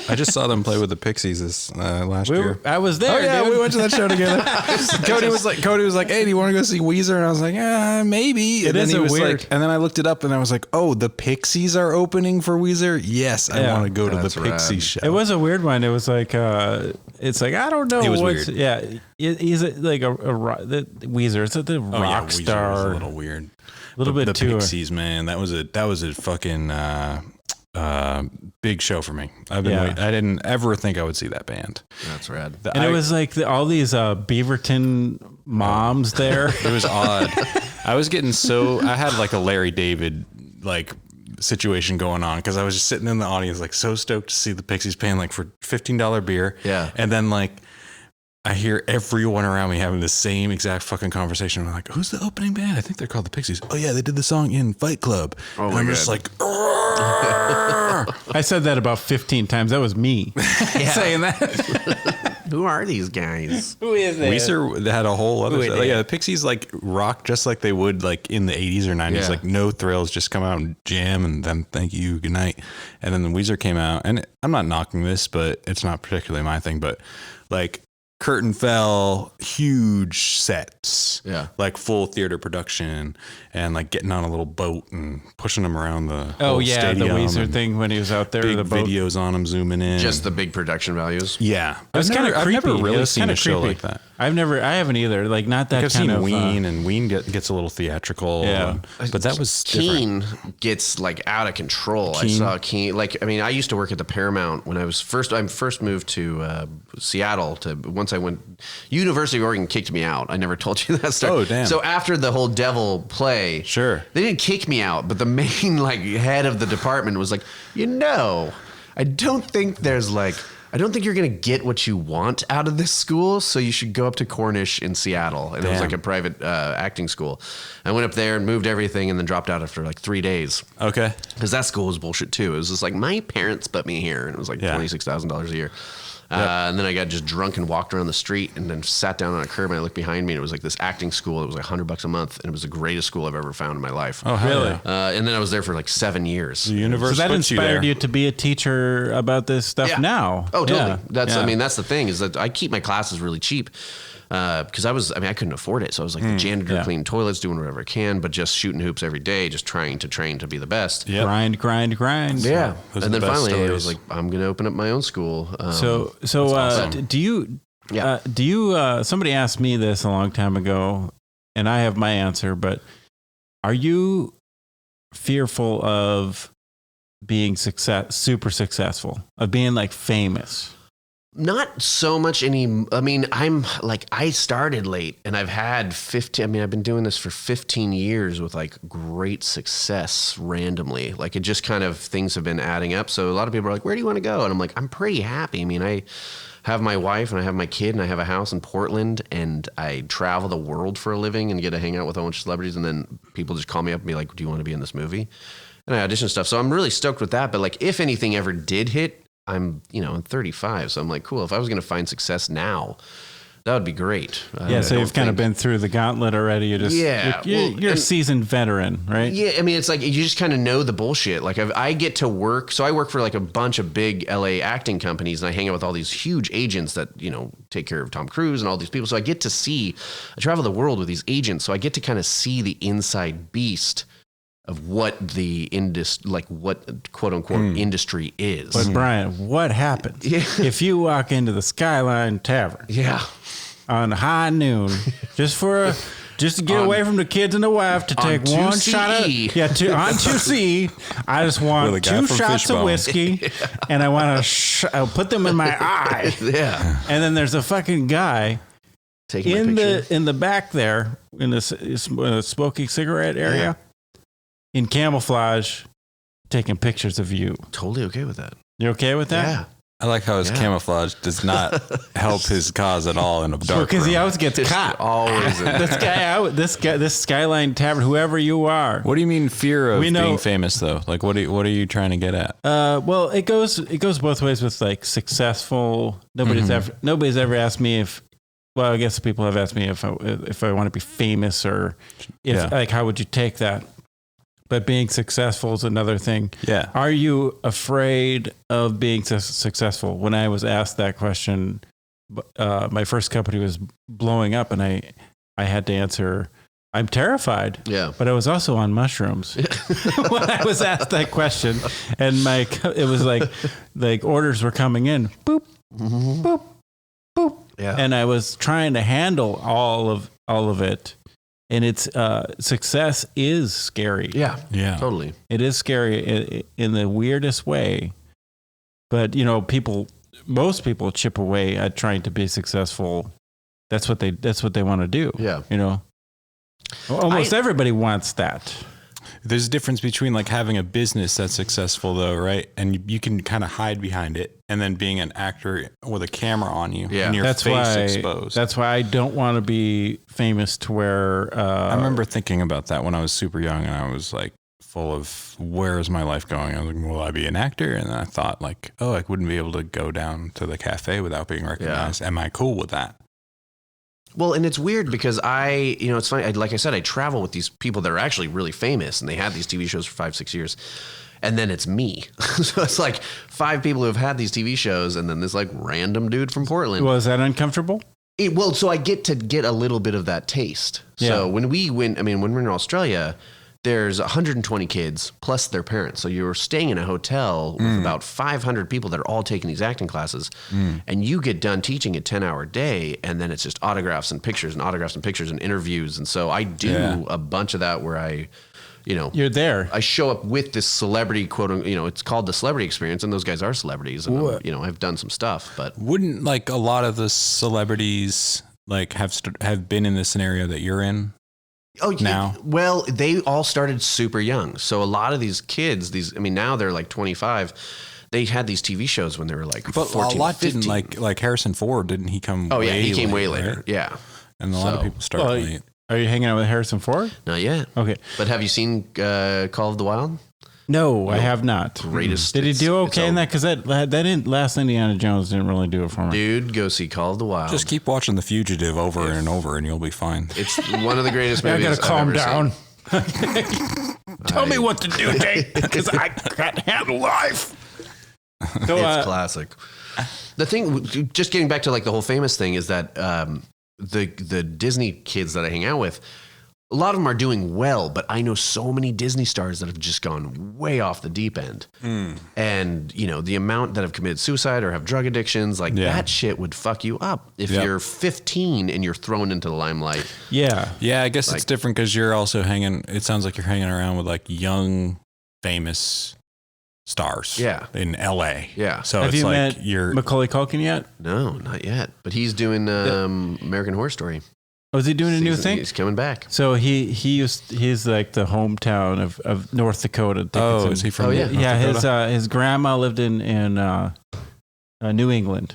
I just saw them play with the Pixies this last year. I was there. Oh, yeah, dude. we went to that show together. Cody was like, hey, do you want to go see Weezer? And I was like, maybe. And then he was weird. Like, and then I looked it up and I was like, oh, the Pixies are opening for Weezer? Yes, I want to go to the Pixies show. It was a weird one. It was like, it's like, I don't know. It was weird. Yeah, he's like the Weezer. It's the rock star. Was a little weird. A little bit the too. Pixies, man. That was a fucking big show for me. I didn't ever think I would see that band. That's rad. And it was like all these Beaverton moms there. It was odd. I was getting I had like a Larry David like situation going on because I was just sitting in the audience like so stoked to see the Pixies paying like for $15 beer. Yeah. And then like I hear everyone around me having the same exact fucking conversation. I'm like, who's the opening band? I think they're called the Pixies. Oh yeah, they did the song in Fight Club. Oh, and I'm just like, I said that about 15 times. That was me saying that. Who are these guys? Who is that? Weezer had a whole other stuff. Yeah, the Pixies like rock just like they would like in the 80s or 90s. Yeah. Like no thrills, just come out and jam and then thank you, good night. And then the Weezer came out, and I'm not knocking this, but it's not particularly my thing, but like curtain fell, huge sets, like full theater production, and like getting on a little boat and pushing them around the stadium, the Weezer thing when he was out there, big the boat. videos on him zooming in, just the big production values. Yeah, I've never really seen a show like that. I haven't either. Like not that I've kind seen of Ween, and Ween gets a little theatrical. Yeah, but that was Keen gets like out of control. I saw Keen. Like I mean, I used to work at the Paramount when I first moved to Seattle. Once I went, University of Oregon kicked me out. I never told you that story. Oh damn! So after the whole Devil play, sure, they didn't kick me out, but the main like head of the department was like, I don't think you're going to get what you want out of this school, so you should go up to Cornish in Seattle. And it was like a private acting school. I went up there and moved everything and then dropped out after like 3 days. Okay. Because that school was bullshit too. It was just like, my parents put me here. And it was like $26,000 a year. And then I got just drunk and walked around the street and then sat down on a curb and I looked behind me and it was like this acting school. It was like $100 a month and it was the greatest school I've ever found in my life. Oh, really? And then I was there for like 7 years. The universe. So that inspired you to be a teacher about this stuff now. Oh, totally. I mean, that's the thing is that I keep my classes really cheap. Because I couldn't afford it. So I was like the janitor, cleaning toilets, doing whatever I can, but just shooting hoops every day, just trying to train to be the best. Yep. Grind. Yeah. And then finally I was like, I'm going to open up my own school. Awesome. Do you, somebody asked me this a long time ago and I have my answer, but are you fearful of being super successful, of being like famous? Not so much I started late and I've been doing this for 15 years with like great success randomly. Like it just kind of, things have been adding up. So a lot of people are like, where do you want to go? And I'm like, I'm pretty happy. I mean, I have my wife and I have my kid and I have a house in Portland and I travel the world for a living and get to hang out with a bunch of celebrities. And then people just call me up and be like, do you want to be in this movie? And I audition stuff. So I'm really stoked with that. But like, if anything ever did hit, I'm 35, so I'm like, cool. If I was going to find success now, that would be great. So you've kind of been through the gauntlet already. You're a seasoned veteran, right? Yeah, I mean, it's like you just kind of know the bullshit. Like I get to work, so I work for like a bunch of big LA acting companies, and I hang out with all these huge agents that take care of Tom Cruise and all these people. So I travel the world with these agents, so I get to kind of see the inside beast of what the what quote unquote industry is. But Brian, what happens if you walk into the Skyline Tavern? On high noon, just to get away from the kids and the wife, to take one shot of on 2C. I just want 2 shots Fishbone. of whiskey, and I want to put them in my eye. Yeah, and then there's a fucking guy taking in the back there in the smoking cigarette area. In camouflage, taking pictures of you. Totally okay with that. You okay with that? Yeah. I like how his camouflage does not help his cause at all in a dark because room. he always gets caught. Always. This Skyline Tavern, whoever you are. What do you mean fear of being famous though? Like what are you trying to get at? Well, it goes both ways with like successful. Nobody's ever asked me if. Well, I guess people have asked me if I want to be famous or like how would you take that? But being successful is another thing. Yeah. Are you afraid of being successful? When I was asked that question, my first company was blowing up and I had to answer, I'm terrified. Yeah. But I was also on mushrooms when I was asked that question. And it was like orders were coming in. Boop, boop, boop. Yeah. And I was trying to handle all of it. And it's success is scary. Yeah, totally. It is scary in the weirdest way. But most people chip away at trying to be successful. That's what they want to do. Yeah, almost everybody wants that. There's a difference between like having a business that's successful though, right? And you can kind of hide behind it, and then being an actor with a camera on you and your face exposed. That's why I don't want to be famous to where... I remember thinking about that when I was super young and I was like full of where is my life going? I was like, will I be an actor? And then I thought like, oh, I wouldn't be able to go down to the cafe without being recognized. Yeah. Am I cool with that? Well, and it's weird because it's funny. Like I said, I travel with these people that are actually really famous and they had these TV shows for 5-6 years. And then it's me. So it's like 5 people who have had these TV shows and then this like random dude from Portland. Was that uncomfortable? So I get a little bit of that taste. Yeah. So when we're in Australia, there's 120 kids plus their parents. So you're staying in a hotel with about 500 people that are all taking these acting classes. And you get done teaching a 10-hour day, and then it's just autographs and pictures and interviews. And so I do a bunch of that where I, you're there. I show up with this celebrity quote, it's called the celebrity experience, and those guys are celebrities. And I've done some stuff, but wouldn't like a lot of the celebrities like have been in the scenario that you're in? Oh, now? Well, they all started super young. So a lot of these kids, now they're like 25. They had these TV shows when they were like 14, a lot 15. Didn't like Harrison Ford, didn't he come? Oh yeah, he came way later. Yeah, and a lot of people start late. Are you hanging out with Harrison Ford? Not yet. Okay, but have you seen Call of the Wild? No, I have not. Greatest. Did he do okay in that? Because that didn't, last Indiana Jones didn't really do it for me. Dude, go see Call of the Wild. Just keep watching The Fugitive over and over, and you'll be fine. It's one of the greatest movies. I gotta calm down. Tell me what to do, Jake, because I can't handle life. So, It's classic. The thing, just getting back to like the whole famous thing, is that the Disney kids that I hang out with, a lot of them are doing well, but I know so many Disney stars that have just gone way off the deep end. And, you know, the amount that have committed suicide or have drug addictions, like that shit would fuck you up if you're 15 and you're thrown into the limelight. Yeah. Yeah, I guess it's different because you're also it sounds like you're hanging around with like young, famous stars. Yeah. In LA. Yeah. So Have it's you like met Macaulay Culkin yet? No, not yet. But he's doing American Horror Story. Oh, is he doing a new thing? He's coming back. So he's like the hometown of North Dakota. Oh, is he from North Dakota? His grandma lived in New England,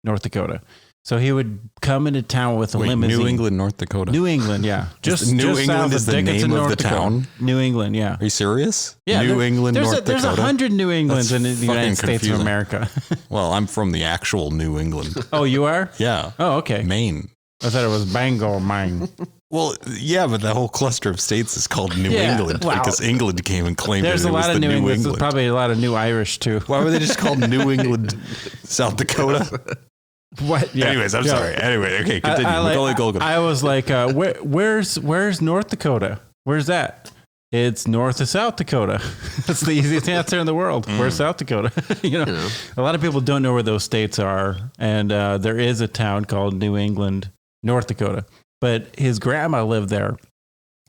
North Dakota. So he would come into town with a limousine. New England, North Dakota. New England, yeah. New England is the name of the town? New England, yeah. Are you serious? Yeah, New England, North Dakota? There's 100 New Englands in the United States of America. Well, I'm from the actual New England. Oh, you are? Yeah. Oh, okay. Maine. I thought it was Bangor, Maine. Well, yeah, but the whole cluster of states is called New England because England came and claimed There's it. a lot of New England. There's probably a lot of New Irish too. Why were they just called New England, South Dakota? What? Yeah. Anyways, I'm sorry. Anyway, okay, continue. I was like, where's North Dakota? Where's that? It's north of South Dakota. That's the easiest answer in the world. Where's South Dakota? you know, a lot of people don't know where those states are, and there is a town called New England, North Dakota. But his grandma lived there,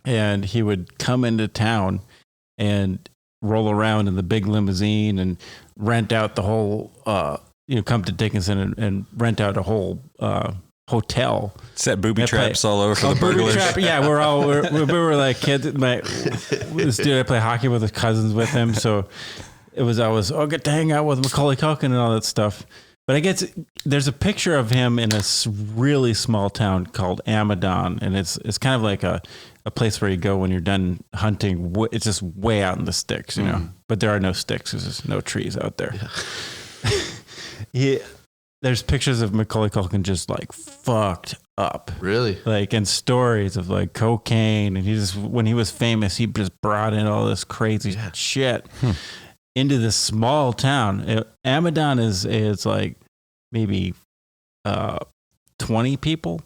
and he would come into town and roll around in the big limousine and rent out the whole, come to Dickinson and rent out a whole hotel. Set booby traps all over for the burglars. Yeah, we were like kids. This dude, I play hockey with his cousins with him, so it was always get to hang out with Macaulay Culkin and all that stuff. But I guess there's a picture of him in a really small town called Amadon, and it's kind of like a place where you go when you're done hunting. It's just way out in the sticks, you know. But there are no sticks because there's no trees out there. Yeah. There's pictures of Macaulay Culkin just like fucked up. Really? Like, and stories of like cocaine, and when he was famous, he just brought in all this crazy shit into this small town. Amadon is like maybe 20 people.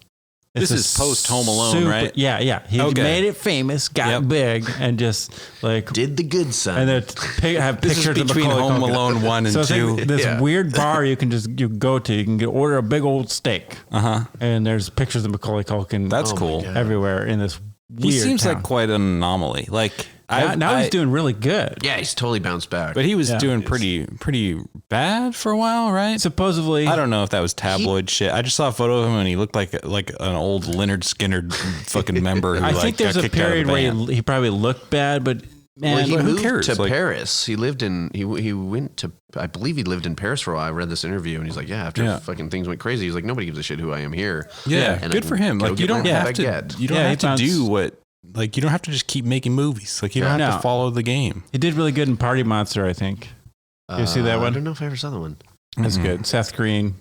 This is post Home Alone, right? Yeah. He made it famous, got big, and just like did the good son. And then have this pictures is between of Home Alone 1 and 2. This weird bar you can go to. You can order a big old steak. And there's pictures of Macaulay Culkin. That's cool. Everywhere in this weird He seems town. like quite an anomaly. Like now he's doing really good. Yeah, he's totally bounced back. But he was doing pretty bad for a while, right? Supposedly. I don't know if that was tabloid shit. I just saw a photo of him and he looked like an old Leonard Skinner fucking member. Who I think there's a period where he probably looked bad, but man, he moved to Like, Paris. He lived in he went to, I believe he lived in Paris for a while. I read this interview and he's like, after fucking things went crazy, he's like, nobody gives a shit who I am here. Yeah, and good for him. Like you don't have to do what. Like, you don't have to just keep making movies. Like, you don't have to follow the game. He did really good in Party Monster, I think. You see that one? I don't know if I ever saw that one. That's good. Seth Green.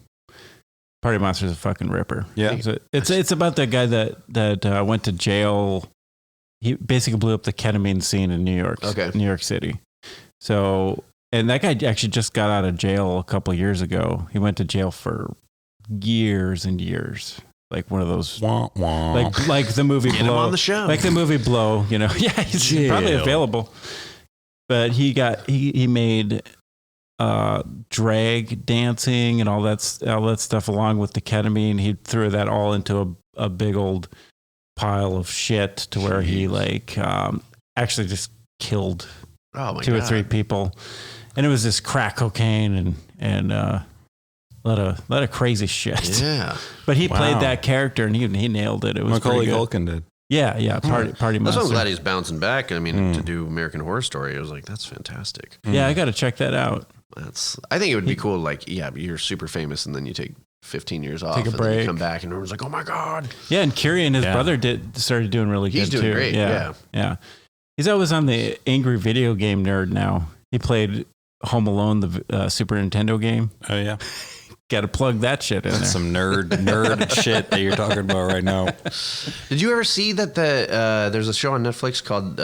Party Monster is a fucking ripper. Yeah. It's about that guy that went to jail. He basically blew up the ketamine scene in New York City. So, and that guy actually just got out of jail a couple of years ago. He went to jail for years and years. Like one of those, like the movie Get Blow. him on the show. Like the movie Blow, you know. Yeah, he's probably available. But he made drag dancing and all that stuff along with the ketamine. He threw that all into a big old pile of shit to where he like actually just killed 2 or 3 people. And it was this crack cocaine and a lot of crazy shit. Yeah. But he played that character and he nailed it. It was Macaulay Culkin did. Yeah. Party That's Monster. why I'm glad he's bouncing back. I mean, to do American Horror Story, I was like, that's fantastic. Yeah, I got to check that out. I think it would be cool. Like, you're super famous and then you take 15 years off, Take a and break. then you come back and everyone's like, oh my God. Yeah, and Kiri and his brother started doing really good too. He's doing great. Yeah. He's always on the Angry Video Game Nerd now. He played Home Alone, the Super Nintendo game. Oh, yeah. Got to plug that shit in there. Some nerd shit that you're talking about right now. Did you ever see that there's a show on Netflix called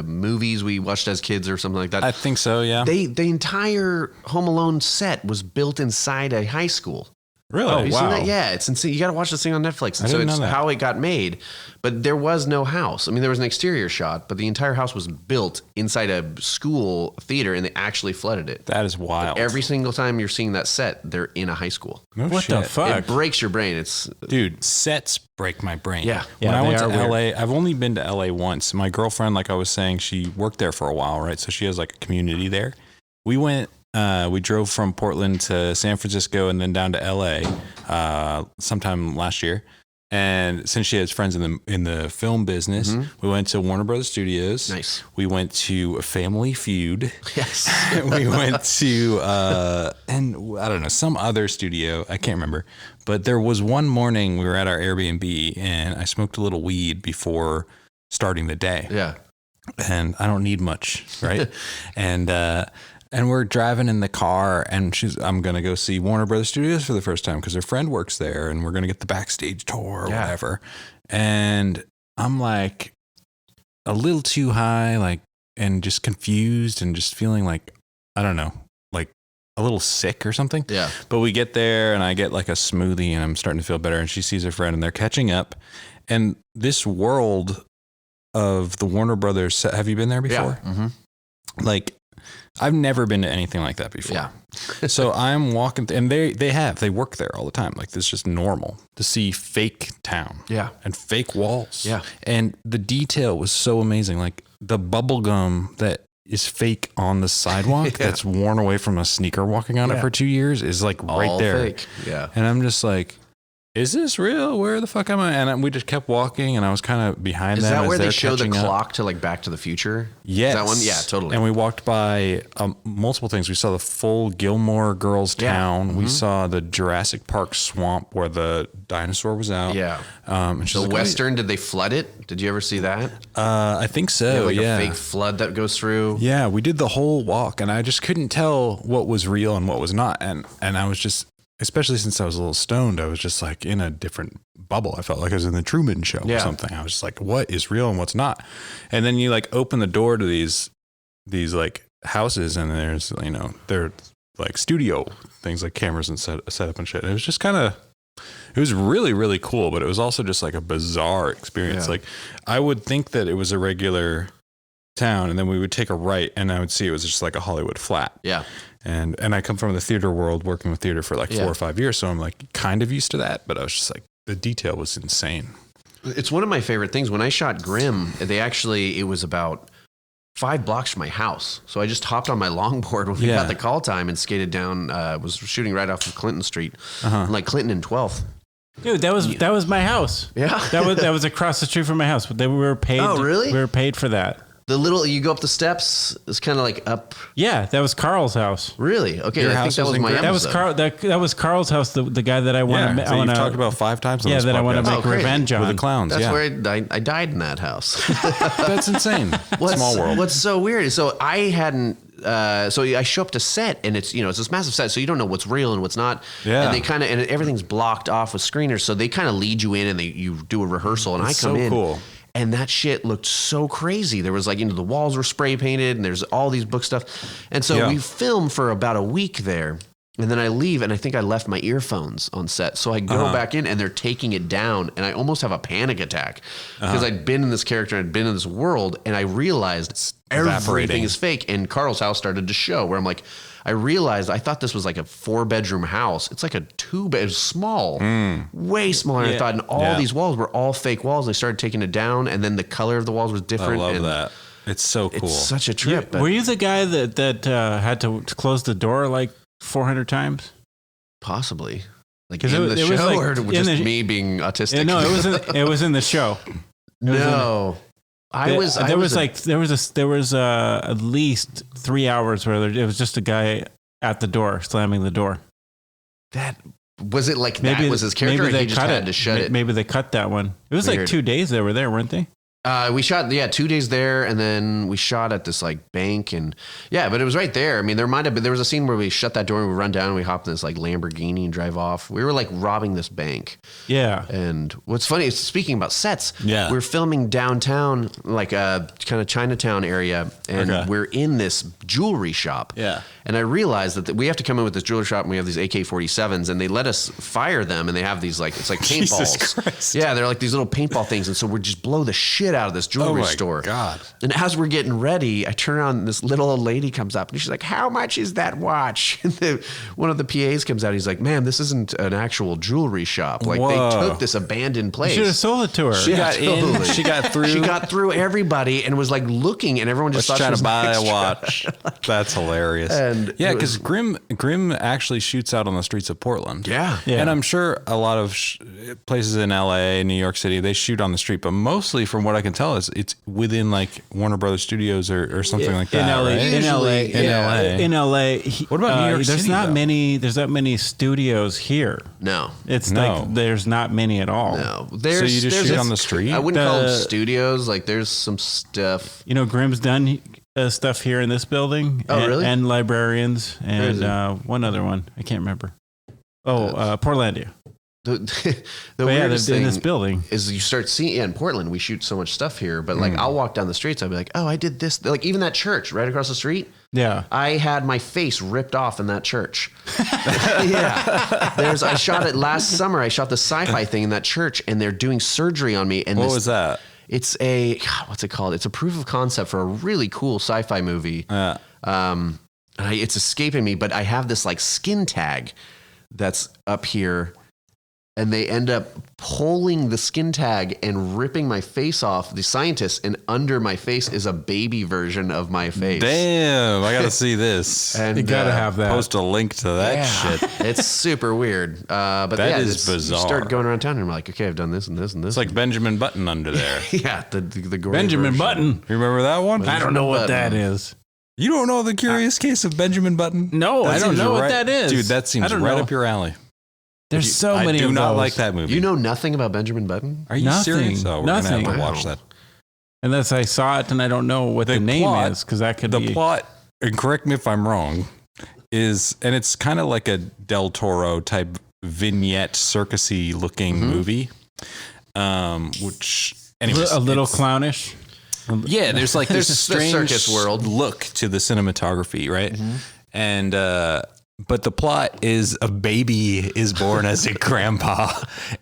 movies we watched as kids or something like that? I think so, yeah. The entire Home Alone set was built inside a high school. Really? Have you seen that? Yeah, it's insane. You got to watch this thing on Netflix. And so it's how it got made. But there was no house. I mean, there was an exterior shot, but the entire house was built inside a school theater, and they actually flooded it. That is wild. Every single time you're seeing that set, they're in a high school. No what shit. the fuck? It breaks your brain. Dude, sets break my brain. Yeah. When I went to weird. LA, I've only been to LA once. My girlfriend, like I was saying, she worked there for a while, right? So she has like a community there. We drove from Portland to San Francisco and then down to LA sometime last year. And since she has friends in the film business, we went to Warner Brothers Studios. Nice. We went to Family Feud. Yes. We went to and I don't know, some other studio. I can't remember. But there was one morning we were at our Airbnb and I smoked a little weed before starting the day. Yeah. And I don't need much, right? And we're driving in the car, and I'm going to go see Warner Brothers Studios for the first time because her friend works there, and we're going to get the backstage tour or whatever. And I'm like a little too high, like, and just confused and just feeling like, I don't know, like a little sick or something. Yeah. But we get there, and I get like a smoothie, and I'm starting to feel better. And she sees her friend, and they're catching up. And this world of the Warner Brothers, have you been there before? Yeah. Mm-hmm. Like, I've never been to anything like that before. Yeah. So I'm walking, and they work there all the time. Like, this is just normal to see fake town. Yeah. And fake walls. Yeah. And the detail was so amazing. Like the bubble gum that is fake on the sidewalk that's worn away from a sneaker walking on it for 2 years is like all right there. Fake. Yeah. And I'm just like, is this real? Where the fuck am I? And we just kept walking, and I was kind of behind them. Is that as where they they're show the catching up. clock to like Back to the Future? Yes. Is that one? Yeah, totally. And we walked by multiple things. We saw the full Gilmore Girls town. We saw the Jurassic Park swamp where the dinosaur was out. Yeah. And she's The like, Western, did they flood it? Did you ever see that? I think so. Like Yeah. a fake flood that goes through. Yeah, we did the whole walk, and I just couldn't tell what was real and what was not. And I was just, especially since I was a little stoned, I was just like in a different bubble. I felt like I was in the Truman Show or something. I was just like, what is real and what's not? And then you like open the door to these like houses, and there's, you know, they're like studio things, like cameras and set up and shit. And it was just kind of, it was really, really cool, but it was also just like a bizarre experience. Yeah. Like I would think that it was a regular town, and then we would take a right, and I would see it was just like a Hollywood flat. Yeah. And I come from the theater world, working with theater for like 4 or 5 years. So I'm like kind of used to that, but I was just like, the detail was insane. It's one of my favorite things. When I shot Grimm, it was about 5 blocks from my house. So I just hopped on my longboard when we got the call time and skated down, was shooting right off of Clinton Street, like Clinton and 12th. Dude, that was my house. Yeah. That was across the street from my house. But we were paid. Oh, really? We were paid for that. You go up the steps, it's kind of like up. Yeah, that was Carl's house. Really? Okay, Your I think house that was was in my Grimm? episode. That was Carl's house. The guy that I want to. So you've talked about 5 times on this that I want to podcast. make crazy. revenge on With the clowns. That's yeah. where I died in that house. That's insane. Small world. What's so weird? So I hadn't. So I show up to set, and it's this massive set, so you don't know what's real and what's not. Yeah. And and everything's blocked off with screeners, so they kind of lead you in, and you do a rehearsal, and It's I come so in. cool. And that shit looked so crazy. There was like, the walls were spray painted, and there's all these book stuff. And so we filmed for about a week there. And then I leave, and I think I left my earphones on set. So I go back in, and they're taking it down, and I almost have a panic attack because I'd been in this character, I'd been in this world, and I realized everything is fake. And Carl's house started to show, where I'm like, I realized I thought this was like a 4-bedroom house. It's like a 2-bed, small, way smaller than I thought. And all these walls were all fake walls. They started taking it down, and then the color of the walls was different. I love that. It's so cool. It's such a trip. Were you the guy that had to close the door like 400 times? Possibly. Like 'Cause in it the was show, like or in just the- me being autistic? No, it was in the show. No. There was at least 3 hours where it was just a guy at the door slamming the door. That was it. Like that was his character. Or he just had to shut it. Maybe they cut that one. It was Weird. like 2 days they were there, weren't they? We shot 2 days there, and then we shot at this like bank, and but it was right there. I mean, there was a scene where we shut that door and we run down and we hop in this like Lamborghini and drive off. We were like robbing this bank. Yeah. And what's funny is, speaking about sets, we're filming downtown, like a kind of Chinatown area, and we're in this jewelry shop. Yeah. And I realized that we have to come in with this jewelry shop, and we have these AK-47s, and they let us fire them, and they have these like, it's like paintballs. Jesus Christ. Yeah, they're like these little paintball things, and so we just blow the shit out of this jewelry store. God. And as we're getting ready, I turn around and this little old lady comes up and she's like, "How much is that watch?" And one of the PAs comes out. He's like, "Man, this isn't an actual jewelry shop. Like they took this abandoned place." You should have sold it to her. She got in. She got through. She got through everybody and was like looking, and everyone just trying to buy extra. a watch. That's hilarious. And because Grimm actually shoots out on the streets of Portland. Yeah. And I'm sure a lot of places in LA, New York City, they shoot on the street, but mostly from what I can tell is it's within like Warner Brothers Studios or something like that. In LA, right? in LA. What about New York There's City, not though? many. There's not many studios here. No. It's No. like there's not many at all. No. So you just shoot on the street? I wouldn't call them studios. Like there's some stuff. You know, Grimm's done stuff here in this building. Oh, really? And Librarians and one other one. I can't remember. Portlandia. The But weirdest in thing this building is you start seeing in Portland, we shoot so much stuff here, but like I'll walk down the streets, I'll be like, "Oh, I did this." Like even that church right across the street. Yeah. I had my face ripped off in that church. I shot it last summer. I shot the sci-fi thing in that church, and they're doing surgery on me. And What was that? It's what's it called? It's a proof of concept for a really cool sci-fi movie. It's escaping me, but I have this like skin tag that's up here. And they end up pulling the skin tag and ripping my face off, the scientists, and under my face is a baby version of my face. Damn, I got to see this. And You gotta have that. Post a link to that shit. It's super weird. But That is you bizarre. start going around town and I'm like, okay, I've done this and this and this. It's like Benjamin Button under there. yeah, the gory Benjamin version. Button. You remember that one? I don't know what that Button. is. You don't know the curious case of Benjamin Button? No, I don't seems know what that is. Dude, that seems I don't right know. up your alley. There's so many I do of not those. like that movie. You know nothing about Benjamin Button? Are you Nothing. serious? Oh, we're going to have Nothing. to watch Wow. that. Unless I saw it and I don't know what the name plot- is, because that could The be. plot, and correct me if I'm wrong, and it's kind of like a Del Toro type vignette circusy looking movie. Which, anyways, a little it's- clownish. Yeah, there's like this strange circus world look to the cinematography, right? And but the plot is a baby is born as a grandpa,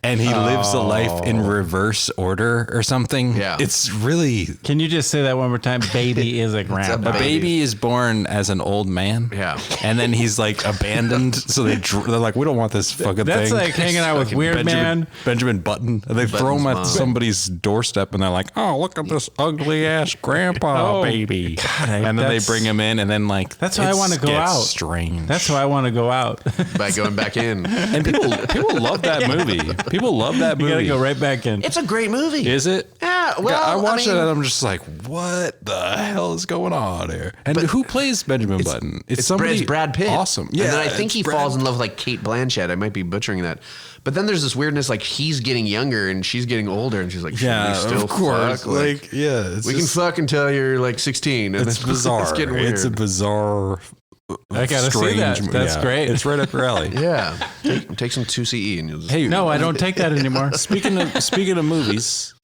and he lives a life in reverse order or something. Yeah. It's really Can you just say that one more time? Baby is a grandpa. a baby is born as an old man. Yeah. And then he's like abandoned. So they're like, we don't want this fucking That's thing. like hanging out with Weird Man. Benjamin Button. And they throw him at mom. somebody's doorstep and they're like, oh, look at this ugly ass grandpa Oh, baby. And then they that's- bring him in and then like, That's why I it wanna go gets out. Strange. That's why I want to go out. By going back in. And people love that movie. People love that You movie. gotta go right back in. It's a great movie. Is it? Yeah, well, I watched mean, it and I'm just like, what the hell is going on here? And who plays Benjamin Button? It's somebody Brad Pitt. Awesome. Yeah. And then I think it's he Brad falls in love with like Kate Blanchett. I might be butchering that. But then there's this weirdness, like he's getting younger and she's getting older, and she's like, should we still of course. fuck? Like, yeah, it's we can fuck until you're like 16. And It's then bizarre. It's getting weird. It's a bizarre. I gotta see that. That's great. It's right up your alley. yeah. Take some 2CE and you'll just. Hey, No, I don't take that anymore. speaking of movies,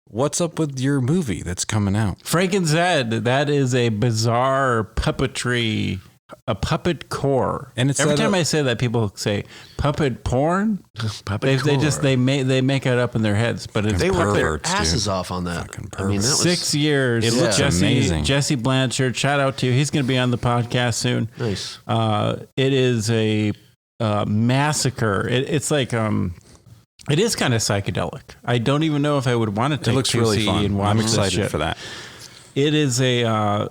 what's up with your movie that's coming out? Franken Zed. That is a bizarre puppetry, a puppet core. And it's every set time up- I say that, people say puppet porn. Puppet They make it up in their heads, but it's They worked their perverts, asses dude. off on that. Fucking I mean, that was 6 years. It looks amazing. Jesse Blanchard, shout out to you. He's going to be on the podcast soon. nice. It is a massacre. It's like it is kind of psychedelic. I don't even know if I would want to take It looks really 2C fun. and watch I'm this excited shit. for that. It is a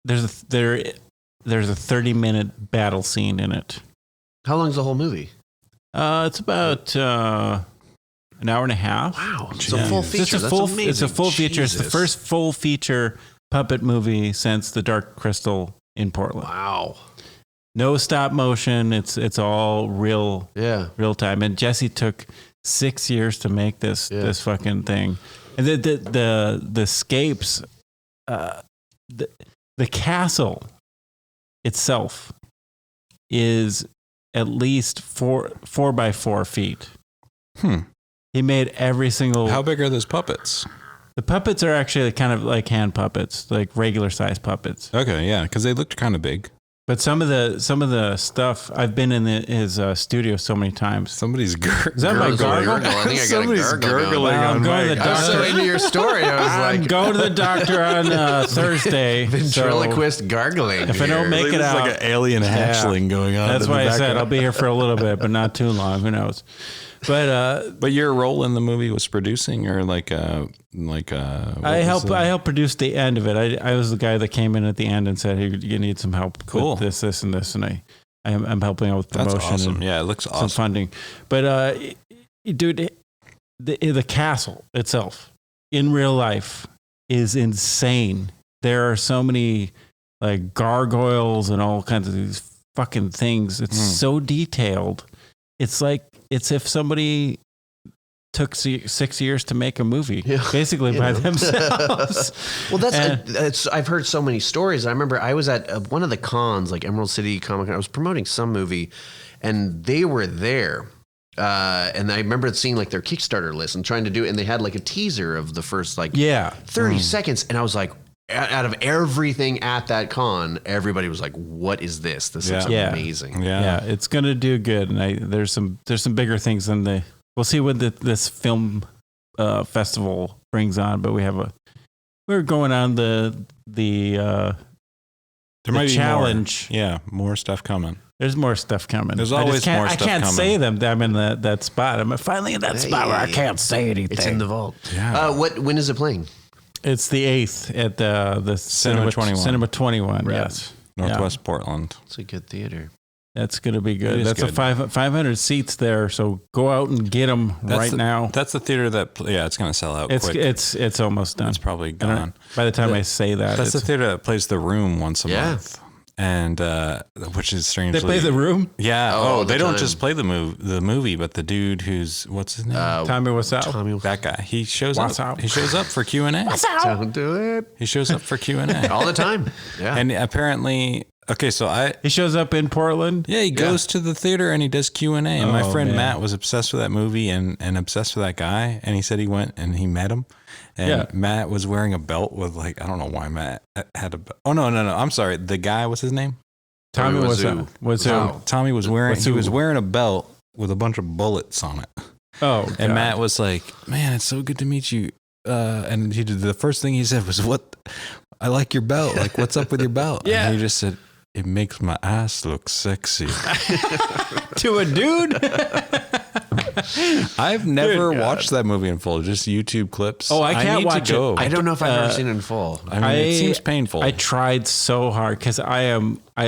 there's a 30-minute battle scene in it. How long's the whole movie? It's about an hour and a half. Wow. It's a full feature. It's a That's full. amazing. It's a full feature. It's the Jesus. first full feature puppet movie since The Dark Crystal in Portland. Wow. No stop motion. It's all real Yeah. time. And Jesse took 6 years to make this fucking thing. And the scapes, the castle itself is at least 4 by 4 feet. He made every single. How big are those puppets? The puppets are actually kind of like hand puppets, like regular size puppets. Okay, yeah, because they looked kind of big. But some of the stuff, I've been in his studio so many times. Somebody's Is that my gargle? I think I got Somebody's a gargle gurgling I'm going to the I was so doctor. into your story. I was I'm like, going to the doctor on Thursday. ventriloquist gargling. If I don't here. make it There's out, like an alien hatchling going on. That's in the why I said background. I'll be here for a little bit, but not too long. Who knows? But your role in the movie was producing, or I helped produce the end of it. I was the guy that came in at the end and said, "Hey, you need some help with this, and this," and I'm helping out with promotion. That's awesome. And yeah, it looks awesome. some funding. But dude, the castle itself in real life is insane. There are so many like gargoyles and all kinds of these fucking things. It's so detailed. It's if somebody took 6 years to make a movie, basically by themselves. Well, that's I've heard so many stories. I remember I was at one of the cons, like Emerald City Comic Con. I was promoting some movie, and they were there. And I remember seeing like their Kickstarter list and trying to do it, and they had like a teaser of the first 30 seconds, and I was like, out of everything at that con, everybody was like, "What is this? This looks amazing." Yeah, it's gonna do good. And there's some bigger things than we'll see what this film festival brings on. But we're going on the challenge. More stuff coming. There's more stuff coming. There's always more stuff coming. I can't say them. I'm in that spot. I'm finally in that spot where I can't say anything. It's in the vault. Yeah. When is it playing? It's the 8th at the Cinema 21. Cinema 21, Right. yes. Northwest Portland. It's a good theater. That's going to be good. That's good. 500 seats there, so go out and get them now. That's the theater that, it's going to sell out quick. It's almost done. It's probably gone. By the time I say that. That's the theater that plays The Room once a month. And which is strangely, they play The Room. Yeah. Oh, they don't just play the movie, but the dude what's his name? Tommy, what's up? That guy. He shows What's up. up? He shows up for Q&A. Don't do it He shows up for Q&A all the time. Yeah. And apparently, okay, so He shows up in Portland. he goes to the theater and he does Q&A. And my friend man. Matt was obsessed with that movie and obsessed with that guy. And he said he went and he met him. And Matt was wearing a belt with I don't know why Matt had a belt. Oh, no. I'm sorry. The guy, what's his name? Tommy was Tommy was wearing a belt with a bunch of bullets on it. Oh, and Matt was like, "Man, it's so good to meet you." And he did the first thing he said was, "What? I like your belt. Like, what's up with your belt?" Yeah. And he just said, "It makes my ass look sexy." to a dude. I've never watched that movie in full, just YouTube clips. Oh, I can't need watch to go. it. I don't know if I've ever seen it in full. I mean, it seems painful. I tried so hard because I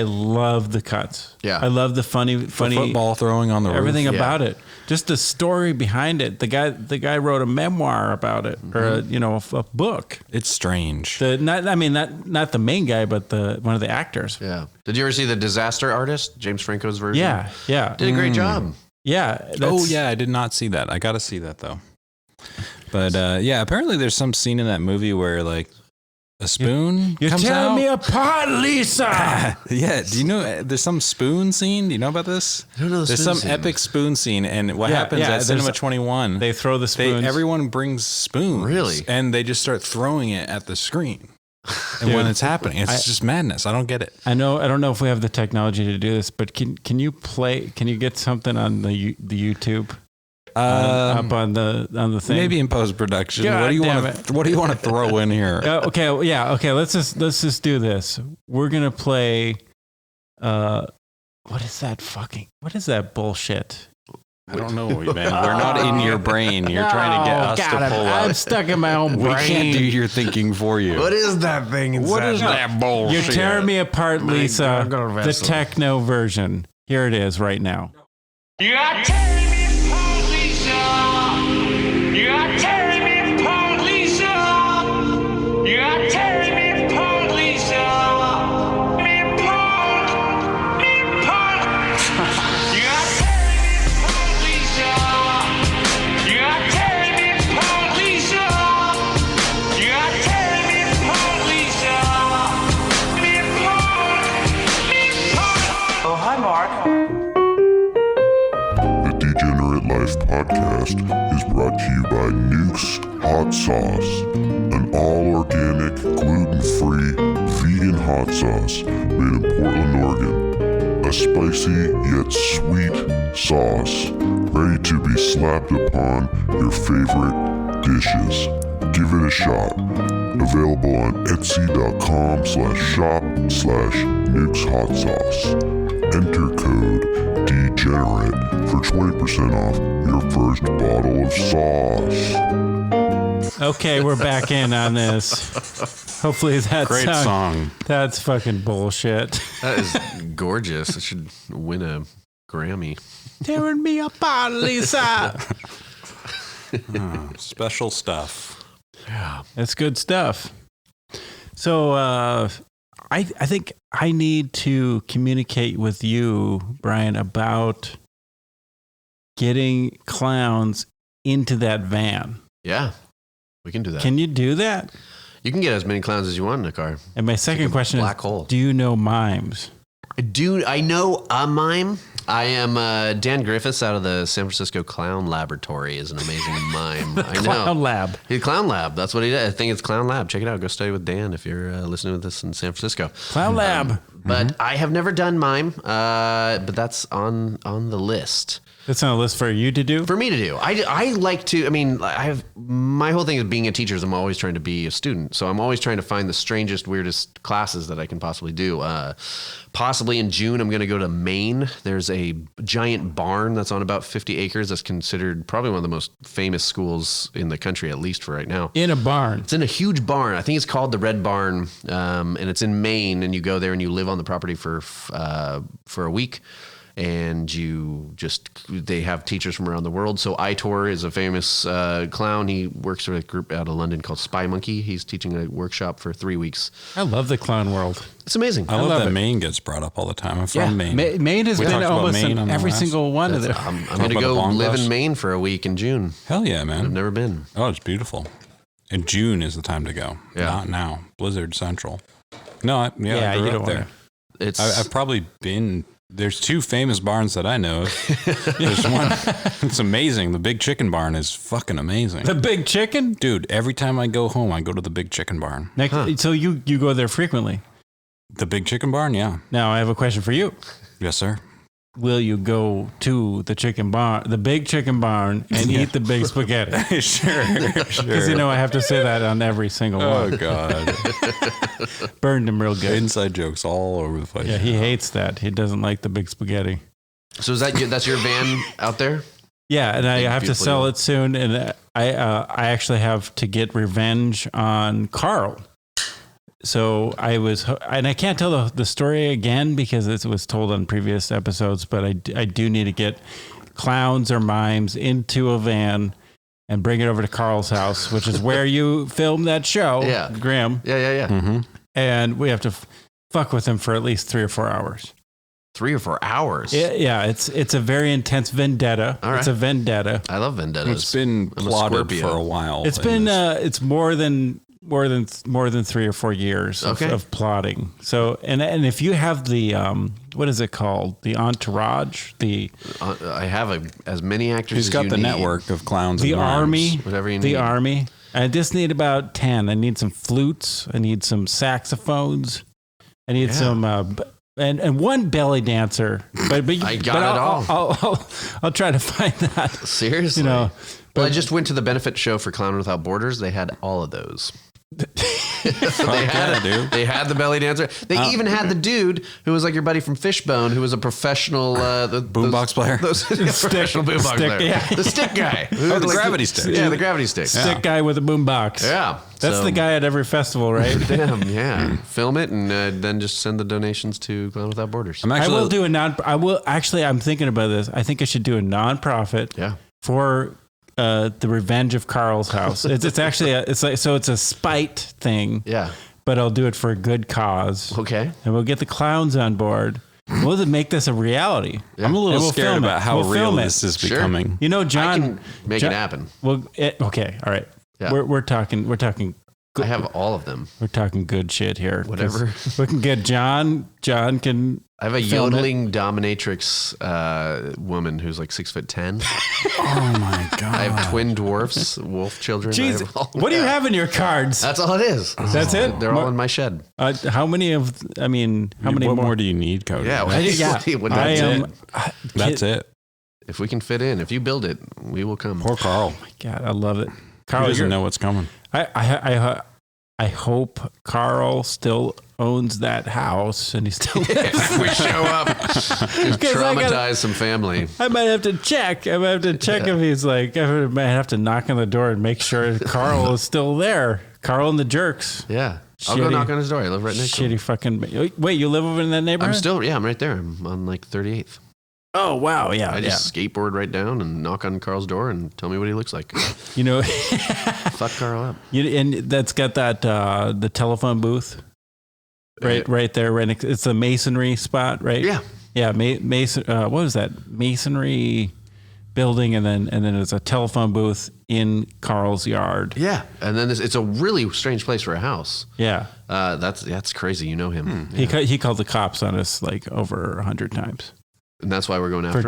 love the cuts. Yeah. I love the funny football throwing on the everything roof. about it. Just the story behind it. The guy wrote a memoir about it, or a book. It's strange. Not the main guy, but one of the actors. Yeah. Did you ever see The Disaster Artist, James Franco's version? Yeah. Did a great job. Yeah. I did not see that. I got to see that though. But apparently there's some scene in that movie where a spoon You're comes tearing out. me apart, Lisa. Yeah. Do you know there's some spoon scene? Do you know about this? I don't know the There's spoon some scene. epic spoon scene, and what happens at Cinema 21? They throw the spoons. Everyone brings spoons, Really? and they just start throwing it at the screen. And when it's happening, it's just madness. I don't get it. I don't know if we have the technology to do this, but can you get something on the YouTube? Up on the thing. Maybe in post production. God What do you damn want to? What do you want to throw in here? Okay. Let's just do this. We're gonna play. What is that bullshit? I don't know, man. We're not in your brain. You're trying to get us to pull up. I'm stuck in my own brain. We can't do your thinking for you. What is that thing inside? What is that bullshit? You're tearing me apart, Lisa. The techno version. Here it is right now. You are tearing me apart, Lisa. You are tearing me apart, Lisa. You are tearing me apart, Lisa. Me apart. Me apart. You are tearing me apart, Lisa. You are tearing me apart, Lisa. Sauce, an all-organic, gluten-free, vegan hot sauce made in Portland, Oregon. A spicy yet sweet sauce, ready to be slapped upon your favorite dishes. Give it a shot. Available on etsy.com/shop/nukeshotsauce. Enter code Degenerate for 20% off your first bottle of sauce. Okay, we're back in on this. Hopefully that Great song. That's fucking bullshit. That is gorgeous. It should win a Grammy. Tearing me apart, Lisa. Special stuff. Yeah. That's good stuff. So I think I need to communicate with you, Brian, about getting clowns into that van. Yeah, we can do that. Can you do that? You can get as many clowns as you want in a car. And my second question black is, hole. do you know mimes? I know a mime. I am Dan Griffiths out of the San Francisco Clown Laboratory is an amazing mime. I know. Clown Lab. Clown Lab. That's what he did. I think it's Clown Lab. Check it out. Go study with Dan if you're listening to this in San Francisco. Clown Lab. But I have never done mime. But that's on the list. That's on a list for you to do? For me to do. I like to, I mean, my whole thing is being a teacher is I'm always trying to be a student. So I'm always trying to find the strangest, weirdest classes that I can possibly do. Possibly in June, I'm going to go to Maine. There's a giant barn that's on about 50 acres. That's considered probably one of the most famous schools in the country, at least for right now. In a barn. It's in a huge barn. I think it's called the Red Barn. And it's in Maine, and you go there and you live on the property for a week. And they have teachers from around the world. So Itor is a famous clown. He works with a group out of London called Spy Monkey. He's teaching a workshop for 3 weeks. I love the clown world. It's amazing. I love that it. Maine gets brought up all the time. I'm from Maine. Maine has been almost in every single one of them. I'm going to go live in Maine for a week in June. Hell yeah, man. I've never been. Oh, it's beautiful. And June is the time to go. Yeah. Not now. Blizzard Central. No, I grew you up don't there. I've probably been... There's 2 famous barns that I know of. There's one. It's amazing. The Big Chicken Barn is fucking amazing. The Big Chicken? Dude, every time I go home, I go to the Big Chicken Barn. So you go there frequently? The Big Chicken Barn, yeah. Now, I have a question for you. Yes, sir. Will you go to the Big Chicken Barn, and eat the big spaghetti? Sure. Because I have to say that on every single one. Oh, God. Burned him real good. Inside jokes all over the place. Yeah, he hates that. He doesn't like the big spaghetti. So that's your van out there? Yeah, and I have to sell it soon, and I actually have to get revenge on Carl. So I can't tell the story again because it was told on previous episodes, but I do need to get clowns or mimes into a van and bring it over to Carl's house, which is where you filmed that show, Graham. Yeah. Mm-hmm. And we have to fuck with him for at least 3 or 4 hours. 3 or 4 hours? Yeah, it's a very intense vendetta. All right. It's a vendetta. I love vendettas. It's been plotted for a while. It's been it's more than 3 or 4 years of plotting. So and if you have the what is it called, the entourage, I have as many actors. He's as got you the need. network of clowns. The and army, whatever you need. The army. I just need about 10. I need some flutes. I need some saxophones. I need some and one belly dancer. But I got it all. I'll try to find that. Seriously, Well, I just went to the benefit show for Clown Without Borders. They had all of those. They had the belly dancer. They even had the dude who was like your buddy from Fishbone, who was a professional boombox player. Professional boombox player. Yeah. The stick guy. The gravity stick. Yeah, the gravity stick. Stick guy with a boombox. Yeah. That's the guy at every festival, right? Damn, yeah. Film it and then just send the donations to Clown Without Borders. I'm thinking about this. I think I should do a nonprofit for the Revenge of Carl's house. It's actually it's a spite thing. Yeah. But I'll do it for a good cause. Okay. And we'll get the clowns on board. We'll make this a reality. Yeah. I'm a little scared about how real this is becoming. You know, John, I can make it happen. Well, okay, all right. Yeah. We're talking I have all of them. We're talking good shit here. Whatever. We can get John. John can. I have a yodeling dominatrix woman who's like 6'10". Oh my God. I have twin dwarfs, wolf children. Jeez, what do you have in your cards? That's all it is. That's it? They're all in my shed. How many What more do you need, Cody? Yeah. That's it. If we can fit in, if you build it, we will come. Poor Carl. Oh my God, I love it. Carl doesn't know what's coming. I hope Carl still owns that house and he still lives. If we show up, traumatize some family. I might have to check. If he's like, I might have to knock on the door and make sure Carl is still there. Carl and the Jerks. Yeah. I'll go knock on his door. I live right next to him. Shitty fucking. Wait, you live over in that neighborhood? I'm right there. I'm on like 38th. Oh, wow. Yeah. I just skateboard right down and knock on Carl's door and tell me what he looks like. You know, fuck Carl up. And that's got that, the telephone booth right there. Right. It's a masonry spot, right? Yeah. Yeah. Mason. What is that? Masonry building. And then there's a telephone booth in Carl's yard. Yeah. And then it's a really strange place for a house. Yeah. That's crazy. You know him. Yeah. He called the cops on us like over 100 times. And that's why we're going after him?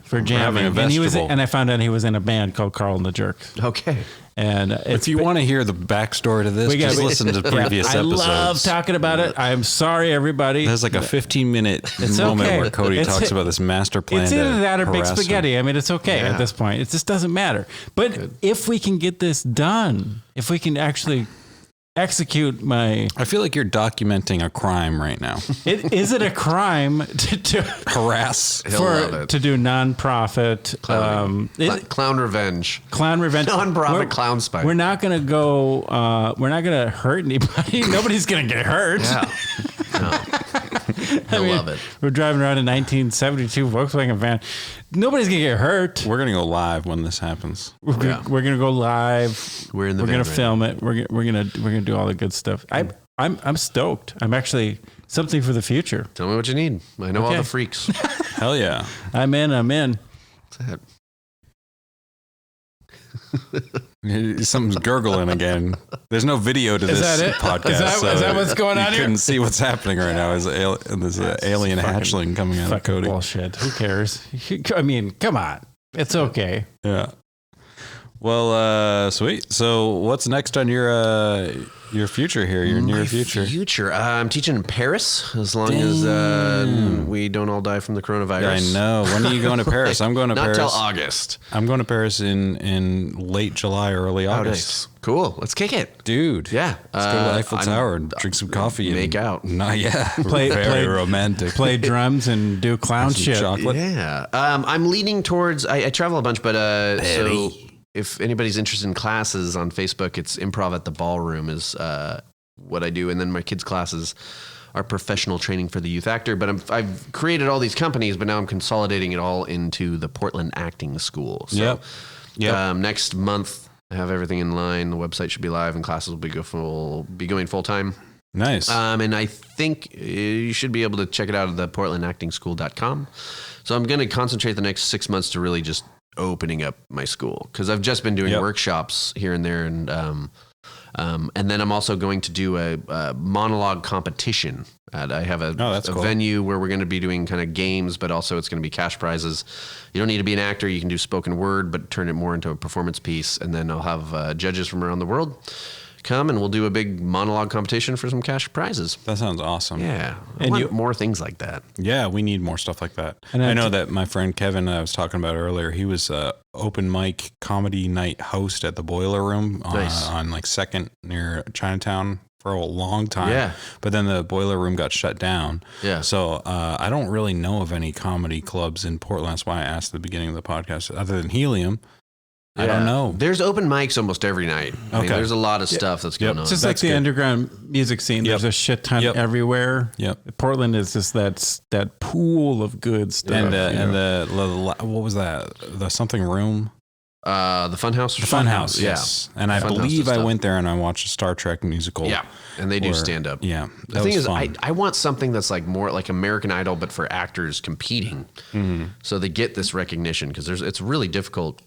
For jamming. And I found out he was in a band called Carl and the Jerks. Okay. And if you want to hear the backstory to this, just listen to previous episodes. I love talking about it. I'm sorry, everybody. There's like a 15-minute moment where Cody talks about this master plan. It's either that or big spaghetti. Him. I mean, it's okay at this point. It just doesn't matter. But if we can get this done, if we can actually execute I feel like you're documenting a crime right now. Is it a crime to harass to do nonprofit clown revenge? Clown revenge. Nonprofit clown spite. We're not going to go. We're not going to hurt anybody. Nobody's going to get hurt. Yeah. No. I love it. We're driving around a 1972 Volkswagen van. Nobody's gonna get hurt. We're gonna go live when this happens. We're gonna go live. We're gonna film it. We're gonna do all the good stuff. I'm stoked. I'm actually something for the future. Tell me what you need. I know all the freaks. Hell yeah. I'm in. What's that? Something's gurgling again. There's no video to this podcast. Is that what's going on here? You couldn't see what's happening right now. There's alien hatchling coming out of Cody. Bullshit. Who cares? I mean, come on. It's okay. Yeah. Well, sweet. So what's next on your future here, your near future? I'm teaching in Paris as long as we don't all die from the coronavirus. Yeah, I know. When are you going to Paris? I'm going to Paris. Not till August. I'm going to Paris in late July, early August. Nice. Cool. Let's kick it. Dude. Yeah. Let's go to Eiffel Tower and drink some coffee. Make out. Not yet. Very romantic. Play drums and do clown shit. Chocolate. Yeah. I'm leaning towards, I travel a bunch, but so if anybody's interested in classes on Facebook, it's Improv at the Ballroom is what I do. And then my kids' classes are professional training for the youth actor. But I've created all these companies, but now I'm consolidating it all into the Portland Acting School. So next month, I have everything in line. The website should be live and classes will be going full time. Nice. And I think you should be able to check it out at the portlandactingschool.com. So I'm going to concentrate the next 6 months to really just opening up my school, because I've just been doing workshops here and there, and then I'm also going to do a monologue competition. I have a venue where we're going to be doing kind of games, but also it's going to be cash prizes. You don't need to be an actor; you can do spoken word, but turn it more into a performance piece. And then I'll have judges from around the world come, and we'll do a big monologue competition for some cash prizes. That sounds awesome. Yeah. I want more things like that. Yeah, we need more stuff like that. And I know that my friend Kevin, I was talking about earlier, he was open mic comedy night host at the Boiler Room on like 2nd near Chinatown for a long time. Yeah. But then the Boiler Room got shut down. Yeah. So I don't really know of any comedy clubs in Portland. That's why I asked at the beginning of the podcast, other than Helium. I don't know. There's open mics almost every night. I mean, there's a lot of stuff that's going on. It's just like the underground music scene. There's a shit ton everywhere. Yep. Portland is just that pool of good stuff. And the what was that? The something room? The Funhouse? The Funhouse, yes. And I believe I went there and I watched a Star Trek musical. Yeah. And they do stand up. Yeah. The thing is, I want something that's like more like American Idol, but for actors competing. Mm-hmm. So they get this recognition, because it's really difficult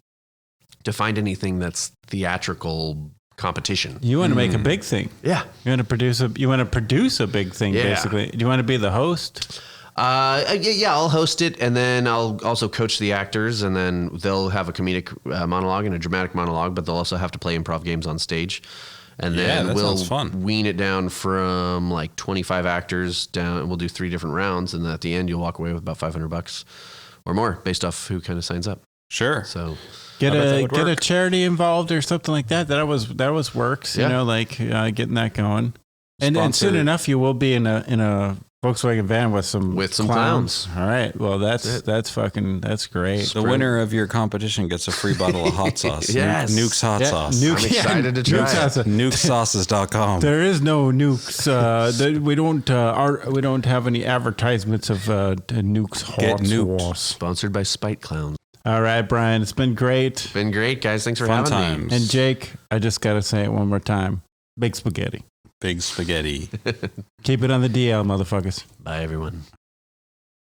to find anything that's theatrical competition. You want to make a big thing. Yeah. You want to produce a big thing, basically. Do you want to be the host? Yeah, I'll host it, and then I'll also coach the actors, and then they'll have a comedic monologue and a dramatic monologue, but they'll also have to play improv games on stage. And then we'll wean it down from like 25 actors down. We'll do 3 different rounds, and then at the end, you'll walk away with about $500 or more, based off who kind of signs up. Sure. So get a charity involved or something like that. That was works. You know, like getting that going. And soon enough, you will be in a Volkswagen van with some clowns. All right. Well, that's great. The winner of your competition gets a free bottle of hot sauce. Yes. Nuke's hot sauce. I'm excited to try it. Nukesauces.com. There is no Nukes. We don't have any advertisements of Nukes hot sauce. Sponsored by Spite Clowns. All right, Brian. It's been great. Been great, guys. Thanks for having me. And Jake, I just got to say it one more time. Big spaghetti. Big spaghetti. Keep it on the DL, motherfuckers. Bye, everyone.